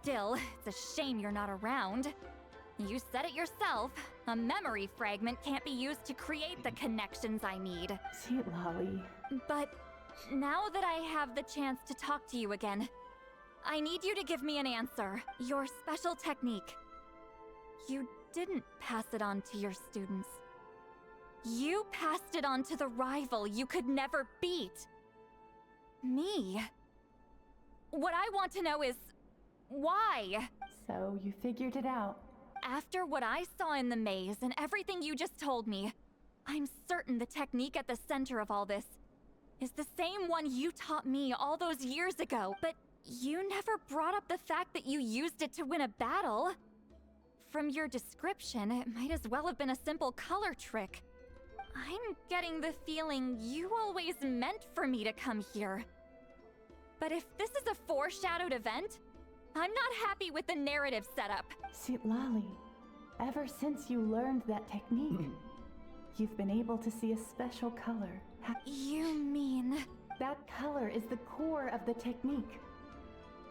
Still, it's a shame you're not around. You said it yourself. A memory fragment can't be used to create the connections I need. Citlali. But now that I have the chance to talk to you again, I need you to give me an answer. Your special technique. You didn't pass it on to your students. You passed it on to the rival you could never beat. Me. What I want to know is, why? So you figured it out. After what I saw in the maze and everything you just told me, I'm certain the technique at the center of all this is the same one you taught me all those years ago. But you never brought up the fact that you used it to win a battle. From your description, it might as well have been a simple color trick. I'm getting the feeling you always meant for me to come here. But if this is a foreshadowed event, I'm not happy with the narrative setup. Citlali, ever since you learned that technique, you've been able to see a special color. You mean... That color is the core of the technique.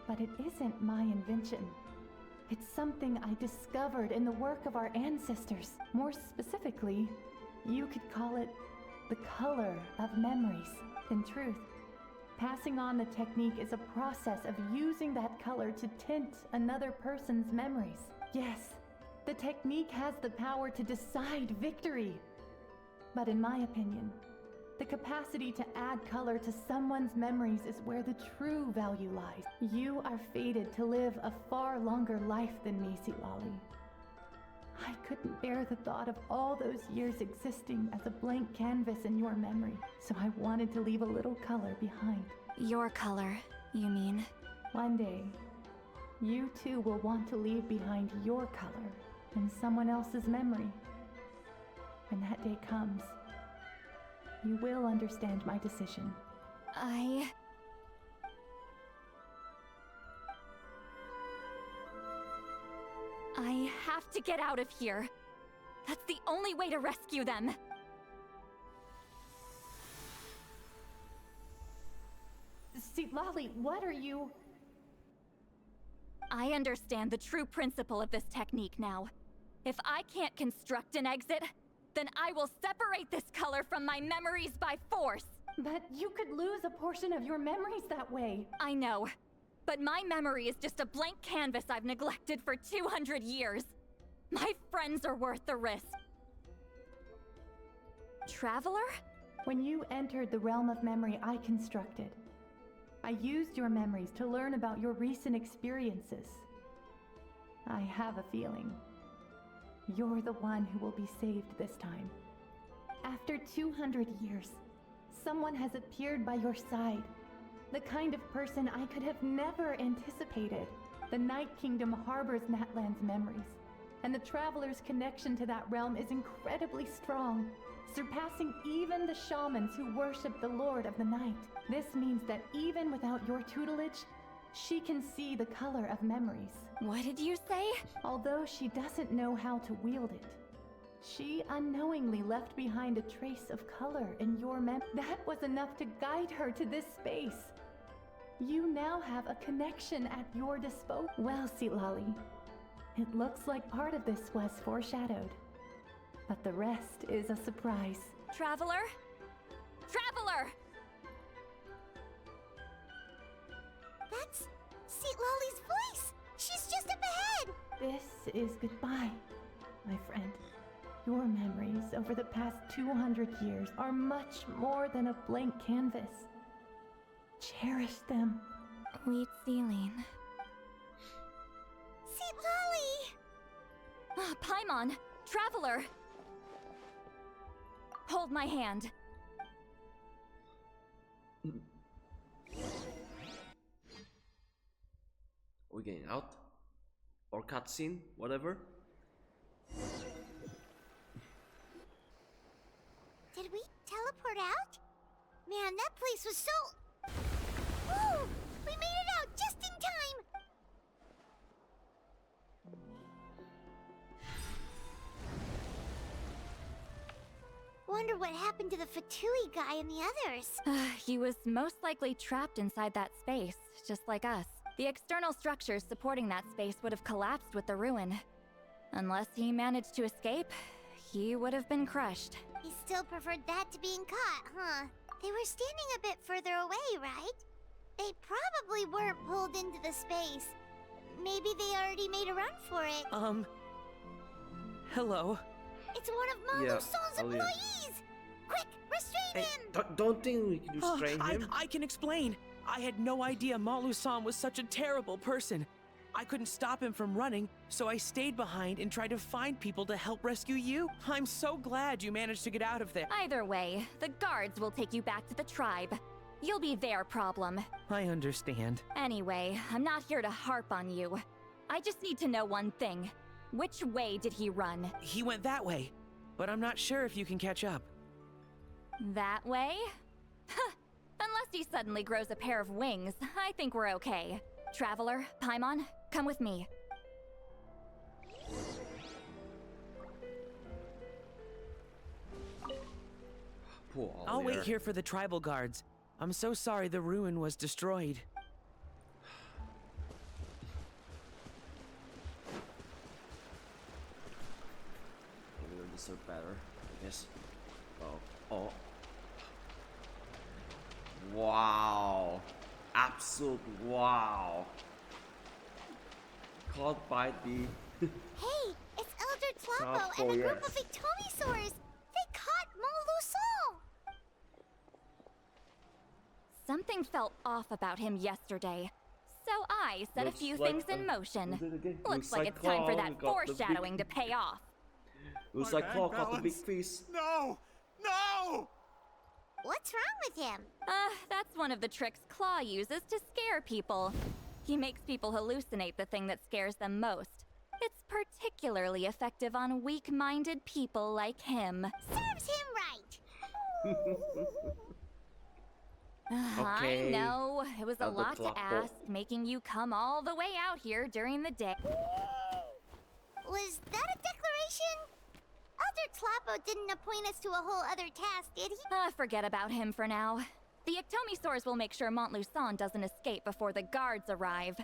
But it isn't my invention. It's something I discovered in the work of our ancestors. More specifically, you could call it the color of memories. In truth, passing on the technique is a process of using that color to tint another person's memories. Yes, the technique has the power to decide victory. But in my opinion, the capacity to add color to someone's memories is where the true value lies. You are fated to live a far longer life than me, Citlali. I couldn't bear the thought of all those years existing as a blank canvas in your memory, so I wanted to leave a little color behind. Your color, you mean? One day, you too will want to leave behind your color in someone else's memory. When that day comes, you will understand my decision. I have to get out of here. That's the only way to rescue them. Citlali, what are you... I understand the true principle of this technique now. If I can't construct an exit, then I will separate this color from my memories by force. But you could lose a portion of your memories that way. I know, but my memory is just a blank canvas I've neglected for 200 years. My friends are worth the risk. Traveler? When you entered the realm of memory I constructed, I used your memories to learn about your recent experiences. I have a feeling you're the one who will be saved this time. After 200 years, someone has appeared by your side. The kind of person I could have never anticipated. The Night Kingdom harbors Natlan's memories, and the Traveler's connection to that realm is incredibly strong, surpassing even the shamans who worship the Lord of the Night. This means that even without your tutelage, she can see the color of memories. What did you say? Although she doesn't know how to wield it, she unknowingly left behind a trace of color in your memory. That was enough to guide her to this space. You now have a connection at your disposal. Well, Citlali, it looks like part of this was foreshadowed, but the rest is a surprise. Traveler? Traveler! That's Citlali's voice! She's just up ahead! This is goodbye, my friend. Your memories over the past 200 years are much more than a blank canvas. Cherish them. Itztli. Citlali! Paimon! Traveler! Hold my hand. We're getting out? Or cutscene? Whatever? Did we teleport out? Man, that place was so... Woo! We made it out just in time! wonder what happened to the Fatui guy and the others. He was most likely trapped inside that space, just like us. The external structures supporting that space would have collapsed with the ruin. Unless he managed to escape, he would have been crushed. He still preferred that to being caught, huh? They were standing a bit further away, right? They probably weren't pulled into the space. Maybe they already made a run for it. Hello? It's one of Monluson's employees! Quick, restrain him! Don't think we can restrain him? I can explain. I had no idea Montluson was such a terrible person. I couldn't stop him from running, so I stayed behind and tried to find people to help rescue you. I'm so glad you managed to get out of there. Either way, the guards will take you back to the tribe. You'll be their problem. I understand. Anyway, I'm not here to harp on you. I just need to know one thing. Which way did he run? He went that way, but I'm not sure if you can catch up. That way? Huh. Unless he suddenly grows a pair of wings, I think we're okay. Traveler, Paimon, come with me. I'll wait here for the tribal guards. I'm so sorry the ruin was destroyed. Maybe we'll deserve better, I guess. Oh. Wow. Absolute wow. Caught by the... Hey, it's Elder Tlappo and a group of Victomisaurs. They caught Montluson. Something felt off about him yesterday, so I set a few things in motion. Looks like it's time for that foreshadowing to pay off. Looks like Claw caught the big fish. No! No! What's wrong with him? That's one of the tricks Claw uses to scare people. He makes people hallucinate the thing that scares them most. It's particularly effective on weak-minded people like him. Serves him right. I know, it was a lot to ask, making you come all the way out here during the day. Was that a declaration? Elder Tlappo didn't appoint us to a whole other task, did he? Forget about him for now. The Ectomisaurs will make sure Montluson doesn't escape before the guards arrive.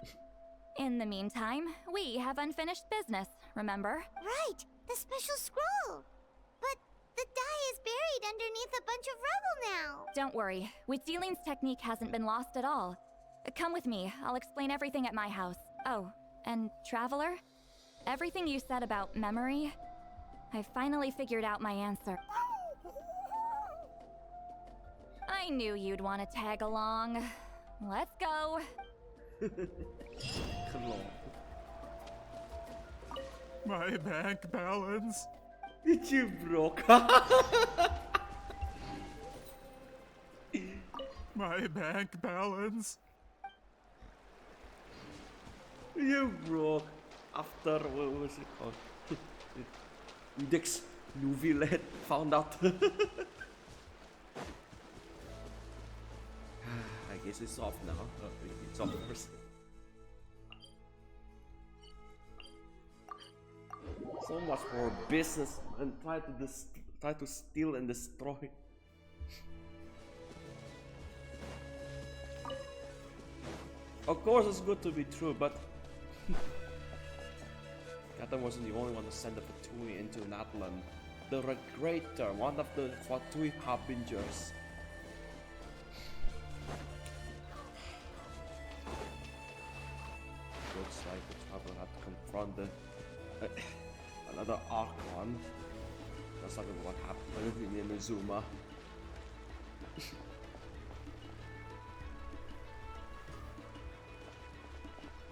In the meantime, we have unfinished business, remember? Right, the special scroll. But the die is buried underneath a bunch of rubble now. Don't worry, Itztli's technique hasn't been lost at all. Come with me, I'll explain everything at my house. Oh, and Traveler? Everything you said about memory, I finally figured out my answer. I knew you'd want to tag along. Let's go. Come on. My bank balance. You broke. My bank balance. You broke. After, what was it called? Index Nuvilet found out. I guess it's off now. It's off first. So much more business and try to steal and destroy. Of course, it's good to be true, but Captain wasn't the only one to send the Fatui into Natlan. The Regrator, one of the Fatui Harbingers. Looks like the traveler had to confront the another Archon. That's like what happened in Inazuma.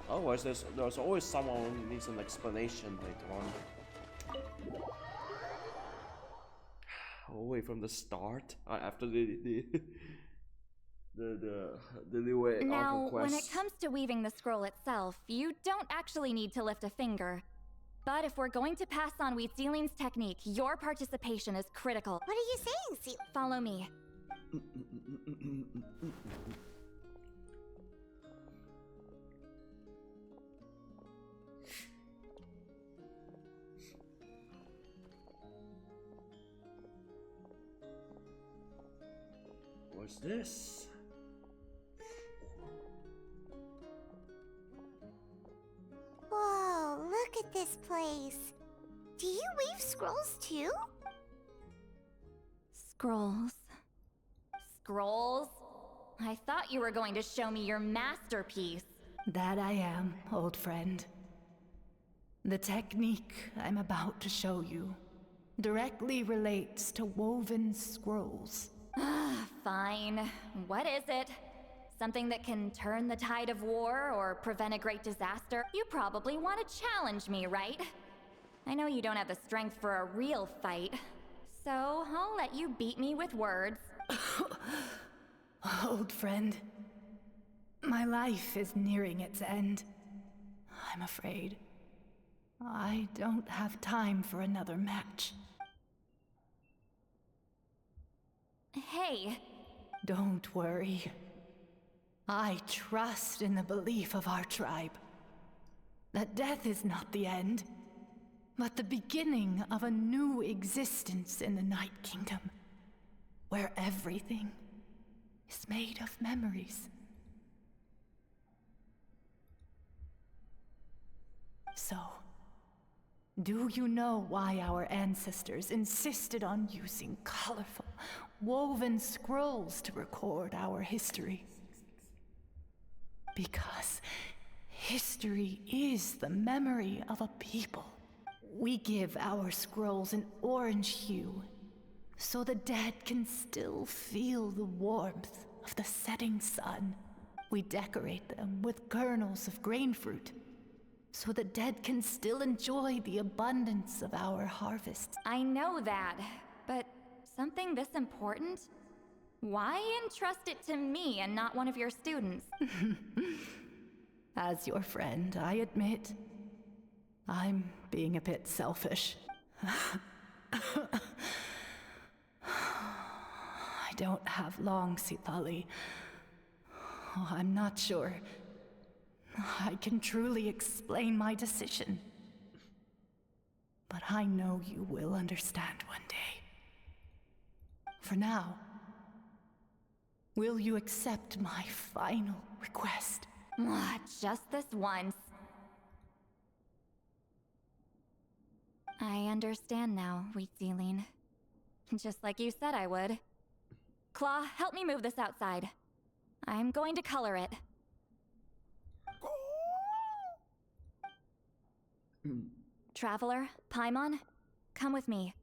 Otherwise, there's always someone who needs an explanation later on. All the way from the start, after the new Now, Archon quest. when it comes to weaving the scroll itself, you don't actually need to lift a finger. But if we're going to pass on Itztli's technique, your participation is critical. What are you saying, Citlali? Follow me. What's this? Whoa, look at this place. Do you weave scrolls too? Scrolls. Scrolls? I thought you were going to show me your masterpiece. That I am, old friend. The technique I'm about to show you directly relates to woven scrolls. Fine. What is it? Something that can turn the tide of war or prevent a great disaster? You probably want to challenge me, right? I know you don't have the strength for a real fight, so I'll let you beat me with words. Old friend, my life is nearing its end. I'm afraid I don't have time for another match. Hey. Don't worry. I trust in the belief of our tribe that death is not the end, but the beginning of a new existence in the Night Kingdom, where everything is made of memories. So, do you know why our ancestors insisted on using colorful, woven scrolls to record our history? Because history is the memory of a people. We give our scrolls an orange hue, so the dead can still feel the warmth of the setting sun. We decorate them with kernels of grain fruit, so the dead can still enjoy the abundance of our harvests. I know that, but something this important? Why entrust it to me and not one of your students? As your friend, I admit, I'm being a bit selfish. I don't have long, Citlali. I'm not sure I can truly explain my decision. But I know you will understand one day. For now, will you accept my final request? Just this once. I understand now, Itztli. Just like you said I would. Claw, help me move this outside. I'm going to color it. Traveler, Paimon, come with me.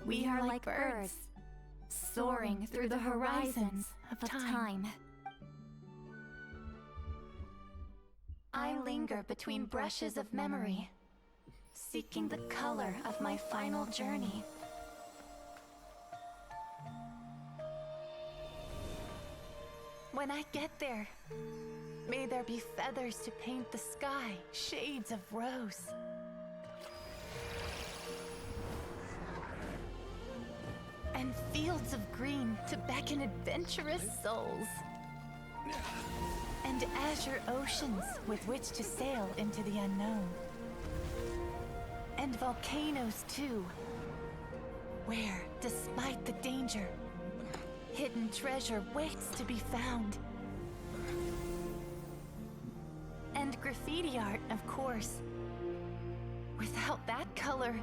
We are like birds, soaring through the horizons of time. I linger between brushes of memory, seeking the color of my final journey. When I get there, may there be feathers to paint the sky, shades of rose. And fields of green to beckon adventurous souls. And azure oceans with which to sail into the unknown. And volcanoes too, where, despite the danger, hidden treasure waits to be found. And graffiti art, of course. Without that color,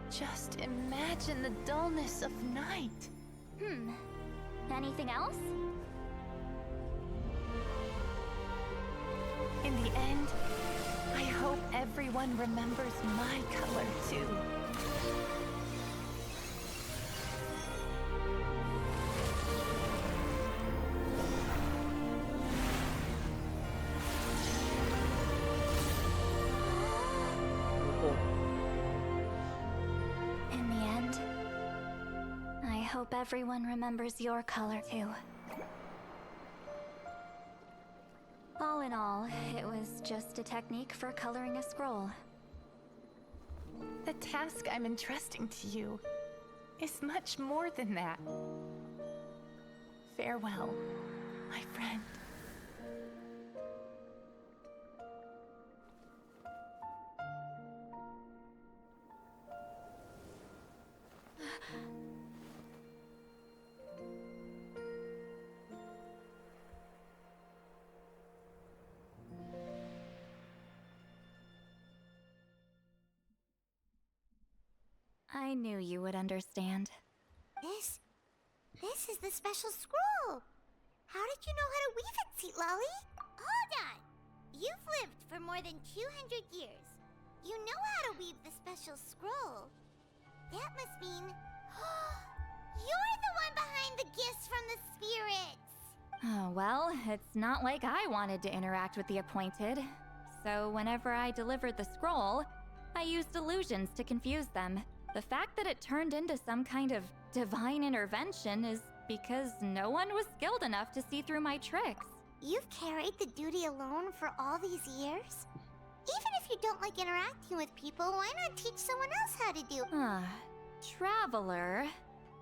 just imagine the dullness of night. Anything else? In the end, I hope everyone remembers my color too. In the end, I hope everyone remembers your color too. All in all, it was just a technique for coloring a scroll. The task I'm entrusting to you is much more than that. Farewell, my friend. I knew you would understand. This is the special scroll. How did you know how to weave it, Citlali? Hold on. You've lived for more than 200 years. You know how to weave the special scroll. That must mean you're the one behind the gifts from the spirits. Oh, well, it's not like I wanted to interact with the appointed. So whenever I delivered the scroll, I used illusions to confuse them. The fact that it turned into some kind of divine intervention is because no one was skilled enough to see through my tricks. You've carried the duty alone for all these years? Even if you don't like interacting with people, why not teach someone else how to do? Traveler,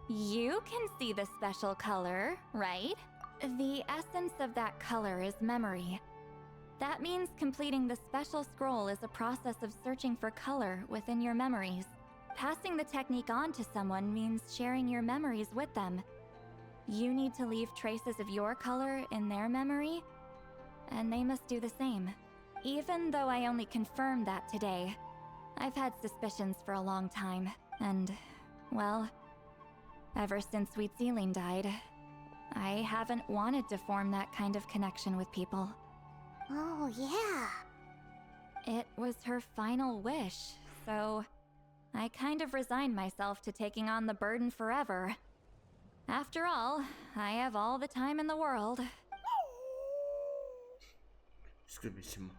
you can see the special color, right? The essence of that color is memory. That means completing the special scroll is a process of searching for color within your memories. Passing the technique on to someone means sharing your memories with them. You need to leave traces of your color in their memory, and they must do the same. Even though I only confirmed that today, I've had suspicions for a long time, and, well, ever since Itztli died, I haven't wanted to form that kind of connection with people. Oh, yeah. It was her final wish, so I kind of resigned myself to taking on the burden forever. After all, I have all the time in the world.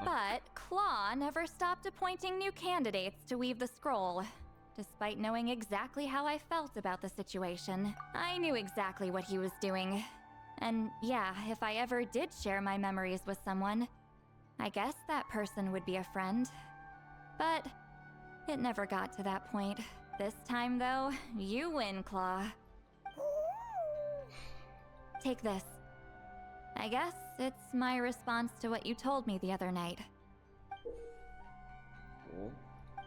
But Claw never stopped appointing new candidates to weave the scroll. Despite knowing exactly how I felt about the situation, I knew exactly what he was doing. And yeah, if I ever did share my memories with someone, I guess that person would be a friend. But it never got to that point. This time, though, you win, Claw. Take this. I guess it's my response to what you told me the other night.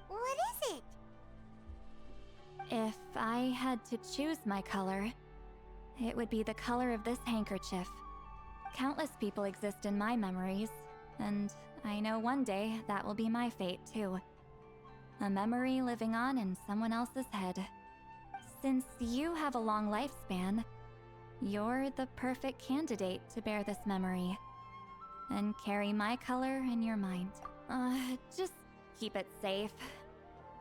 What is it? If I had to choose my color, it would be the color of this handkerchief. Countless people exist in my memories, and I know one day that will be my fate, too. A memory living on in someone else's head. Since you have a long lifespan, you're the perfect candidate to bear this memory. And carry my color in your mind. Just keep it safe.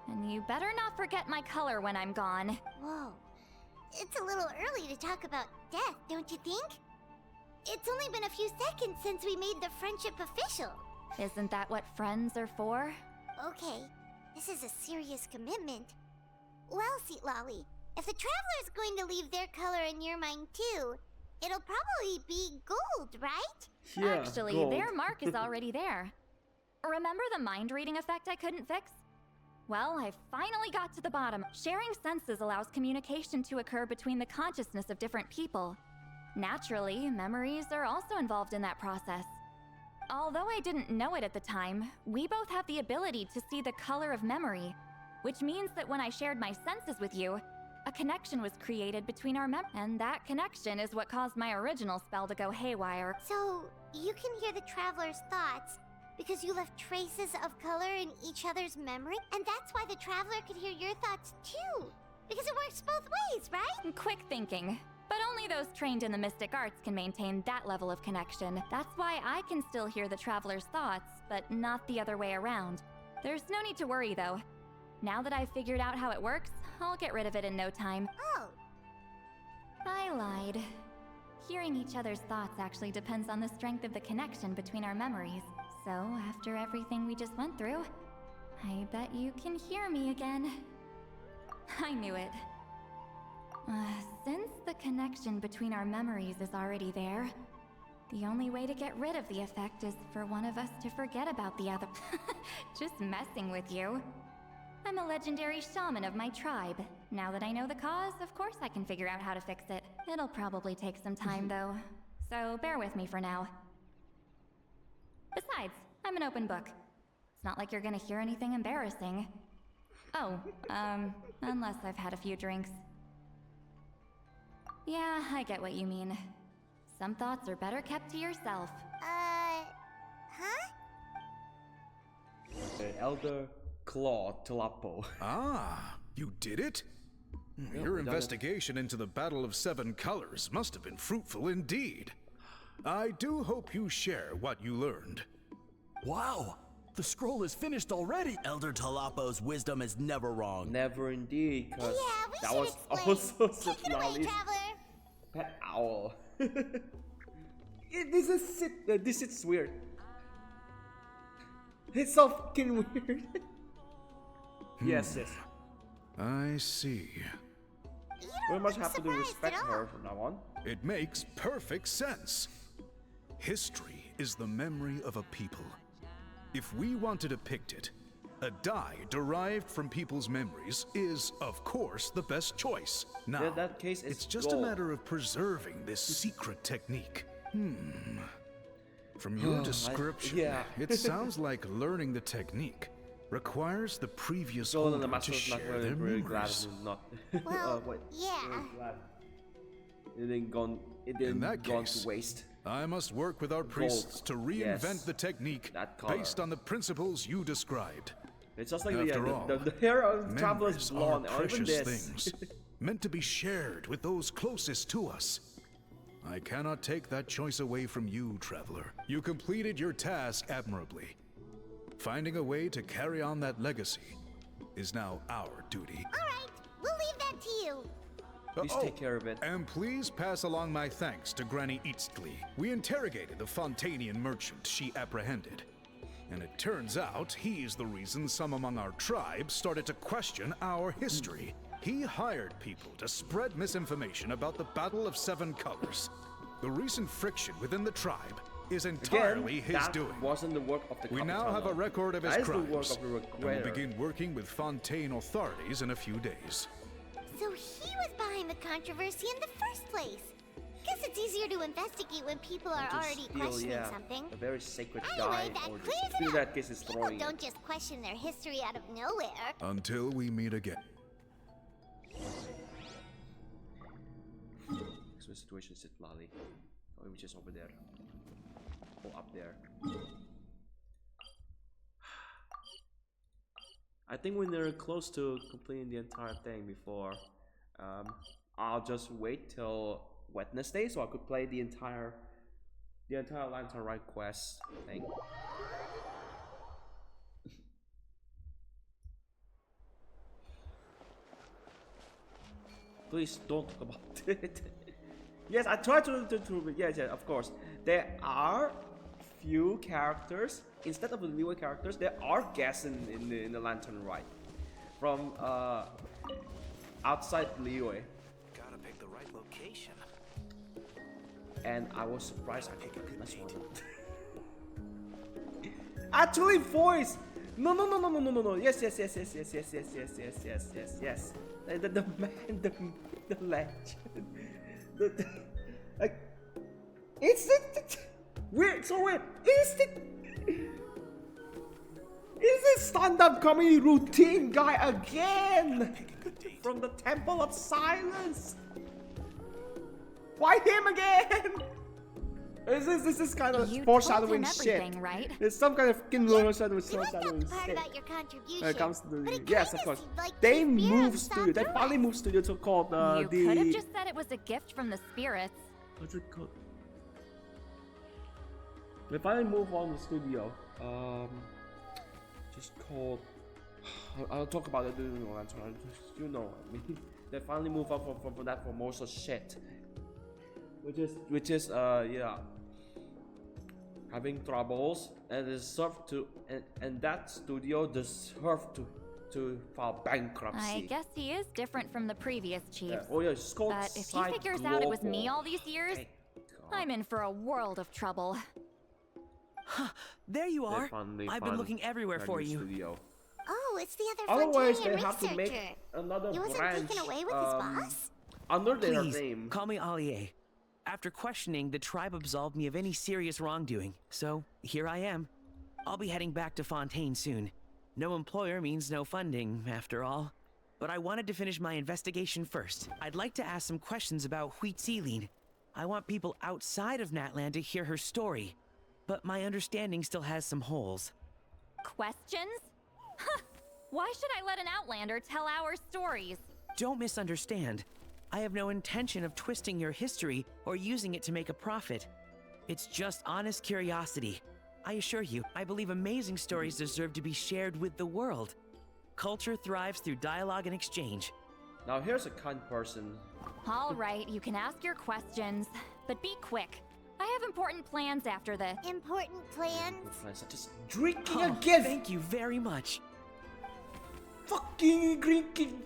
And you better not forget my color when I'm gone. Whoa. It's a little early to talk about death, don't you think? It's only been a few seconds since we made the friendship official. Isn't that what friends are for? Okay, this is a serious commitment. Well, Citlali, if the Traveler's going to leave their color in your mind too, it'll probably be gold, right? Yeah, actually, gold. Their mark is already there. Remember the mind reading effect I couldn't fix? Well, I finally got to the bottom. Sharing senses allows communication to occur between the consciousness of different people. Naturally, memories are also involved in that process. Although I didn't know it at the time, we both have the ability to see the color of memory, which means that when I shared my senses with you, a connection was created between our and that connection is what caused my original spell to go haywire. So, you can hear the Traveler's thoughts because you left traces of color in each other's memory? And that's why the Traveler could hear your thoughts too! Because it works both ways, right? Quick thinking. But only those trained in the mystic arts can maintain that level of connection. That's why I can still hear the Traveler's thoughts, but not the other way around. There's no need to worry, though. Now that I've figured out how it works, I'll get rid of it in no time. Oh. I lied. Hearing each other's thoughts actually depends on the strength of the connection between our memories. So, after everything we just went through, I bet you can hear me again. I knew it. Since the connection between our memories is already there, the only way to get rid of the effect is for one of us to forget about the other. Just messing with you. I'm a legendary shaman of my tribe. Now that I know the cause, of course I can figure out how to fix it. It'll probably take some time though, so bear with me for now. Besides, I'm an open book. It's not like you're gonna hear anything embarrassing. Oh, unless I've had a few drinks. Yeah, I get what you mean. Some thoughts are better kept to yourself. Huh? Elder Claw Tlapo. Ah, you did it? Your investigation into the Battle of Seven Colors must have been fruitful indeed. I do hope you share what you learned. Wow! The scroll is finished already! Elder Tlapo's wisdom is never wrong. Never indeed, because Yeah, that was also Citlali's pet owl. This is weird. It's so fucking weird. Yes. I see. We must have to respect her from now on. It makes perfect sense. History is the memory of a people. If we want to depict it, a dye derived from people's memories is, of course, the best choice. Now, in that case, it's just gold. a matter of preserving this secret technique. From your description, it sounds like learning the technique requires the previous owner to share their memories. Well, It didn't go to waste. I must work with our priests to reinvent the technique based on the principles you described. It's just like the hair of the traveler's blonde, or even precious this. things, meant to be shared with those closest to us. I cannot take that choice away from you, traveler. You completed your task admirably. Finding a way to carry on that legacy is now our duty. Alright, we'll leave that to you. Please take care of it. And please pass along my thanks to Granny Itztli. We interrogated the Fontainian merchant she apprehended. And it turns out he's the reason some among our tribe started to question our history. He hired people to spread misinformation about the Battle of Seven Colors. The recent friction within the tribe is entirely his doing. Wasn't the work of the We now have a record of his that crimes, is the work of the and we'll Regrator. begin working with Fontaine authorities in a few days. So he was behind the controversy in the first place. Guess it's easier to investigate when people are already questioning something. A very sacred Anyway, dye that order. clears In it that up. case, it's People throwing don't it. just question their history out of nowhere. Until we meet again. So situation is Citlali. Oh, which is over there. Oh, up there. I think when they're close to completing the entire thing before, I'll just wait till Wednesday so I could play the entire Lantern Rite quest thing. Please don't talk about it. Yes, I tried to yes, of course. There are few characters instead of the newer characters. There are guests in the Lantern Rite from outside Liyue. Gotta pick the right location. And I was surprised I could recognize one. Actually, voice. No. Yes. The man, the legend. Like, it's weird. So weird. Is this stand-up comedy routine guy again from the Temple of Silence? Why him again? This is kind of foreshadowing shit. Right? It's some kind of fucking foreshadowing shit. About your contribution. When it comes to the yes, of course. They moved studio. They finally moved studio to called You could have just said it was a gift from the spirits. What's it called? They finally moved on the studio. Just called. I'll talk about it during the last one. You know, I mean, they finally moved on from that Formosa shit. Which is yeah, having troubles and deserve to and that studio deserve to to file bankruptcy. I guess he is different from the previous chiefs. Oh yeah, it's called But if he figures out it was me all these years, I'm in for a world of trouble. There you are. I've been looking everywhere for you. Studio. Oh, it's the other Otherwise, Fontaine they have to make researcher. another He wasn't branch taken away with his boss? under their Please, name. call me Allier. After questioning, the tribe absolved me of any serious wrongdoing. So, here I am. I'll be heading back to Fontaine soon. No employer means no funding, after all. But I wanted to finish my investigation first. I'd like to ask some questions about Itztli. I want people outside of Natlan to hear her story. But my understanding still has some holes. Questions? Why should I let an outlander tell our stories? Don't misunderstand. I have no intention of twisting your history or using it to make a profit. It's just honest curiosity. I assure you, I believe amazing stories deserve to be shared with the world. Culture thrives through dialogue and exchange. Now here's a kind person. All right, you can ask your questions, but be quick. I have important plans after this. Important plans? Such as drinking Oh, again. thank you very much. Fucking drinking.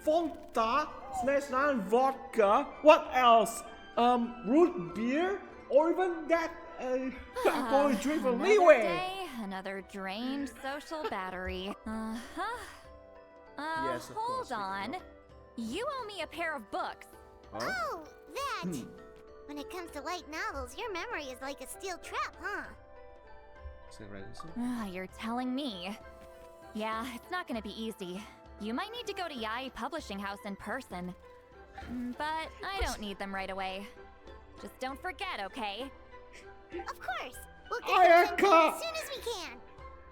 Fonta, Snezhnaya vodka. What else? Root beer, or even that alcoholic drink from Another Leeway. day, another drained social battery. Yes, of course, hold on. You owe me a pair of books. Huh? Oh, that! When it comes to light novels, your memory is like a steel trap, huh? You're telling me. Yeah, it's not gonna be easy. You might need to go to Yai Publishing House in person. But I don't need them right away. Just don't forget, okay? Of course! We'll get them sent Ayaka! as soon as we can!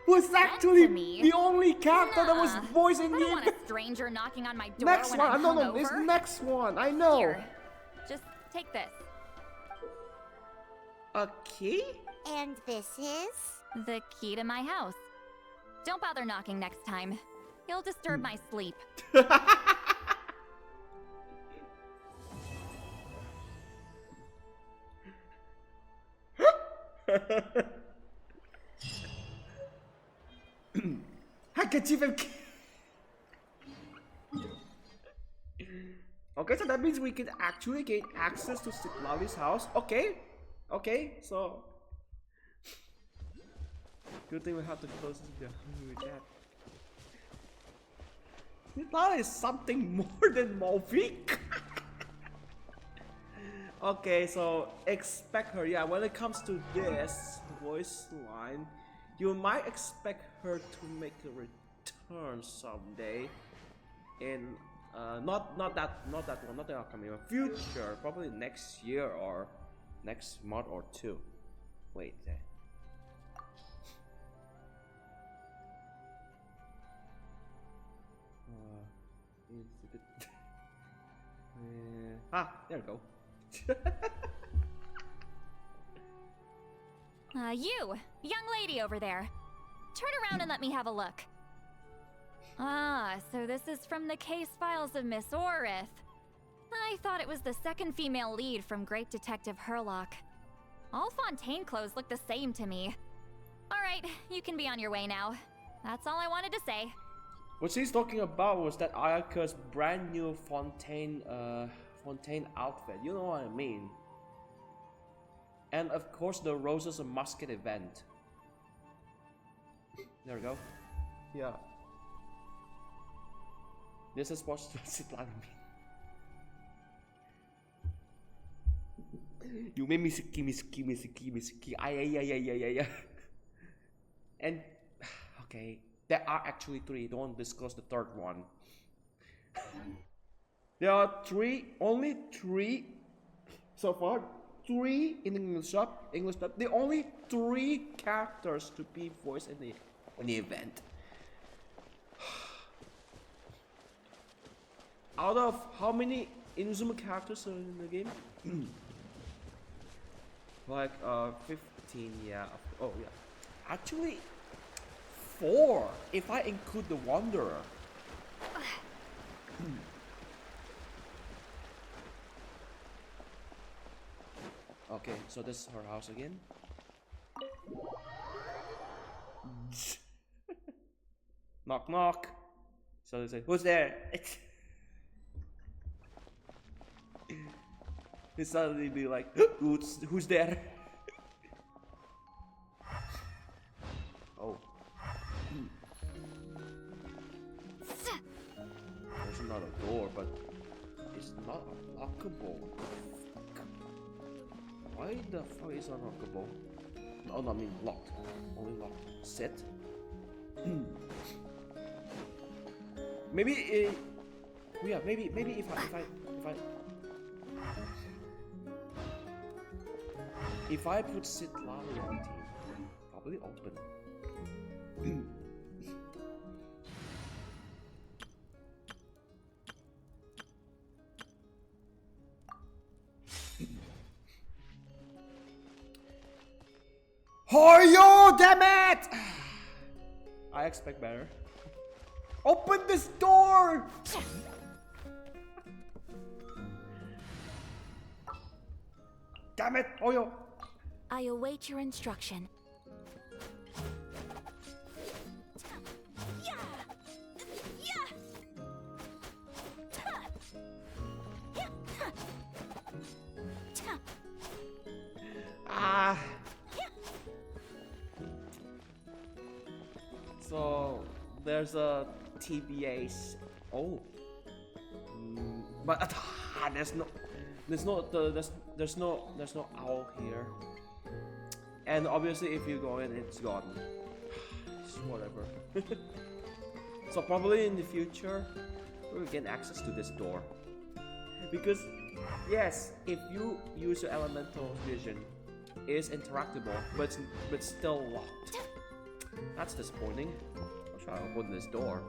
Was actually the only character that was Nah, voicing I don't the want a stranger knocking on my door next when one. I'm No, this hungover. next one. I know. Here, just take this. A key? And this is? The key to my house. Don't bother knocking next time. You'll disturb my sleep. Handkerchief and key. Okay, so that means we can actually gain access to Citlali's house. Okay. Okay, so good thing we have to close the with that. Citlali is something more than Malvik. Okay, so expect her. Yeah, when it comes to this voice line, you might expect her to make a return someday. In not that one, not the upcoming one, future, probably next year or next month or two. Wait. There we go. You, young lady over there. Turn around and let me have a look. Ah, so this is from the case files of Miss Orith. I thought it was the second female lead from Great Detective Herlock. All Fontaine clothes look the same to me. Alright, you can be on your way now. That's all I wanted to say. What she's talking about was that Ayaka's brand new Fontaine outfit. You know what I mean? And of course the Roses of Musket event. There we go. Yeah. This is what Citlali mean. You made me sicky. Ay. And okay, there are actually 3. Don't disclose the third one. There are 3, only 3 so far. 3 in English dub. The only 3 characters to be voiced in the event. Out of how many Inazuma characters are in the game? Like 15, yeah. Oh yeah. Actually 4 if I include the Wanderer. Okay, so this is her house again. Knock knock. So they say, who's there? They suddenly be like, who's there? Oh. There's another door, but it's not unlockable. Why the fuck is it unlockable? No, I mean locked. Only locked. Set. Maybe yeah, maybe if I put Citlali on team, probably open. Hoyo, damn it! I expect better. Open this door! Damn it, Hoyo! I await your instruction. Ah. So there's a TBA's. Oh. But there's no owl here. And obviously if you go in, it's gone. It's whatever. So probably in the future we'll gain access to this door. Because yes, if you use your elemental vision, it's interactable, but still locked. That's disappointing. I'll try to open this door.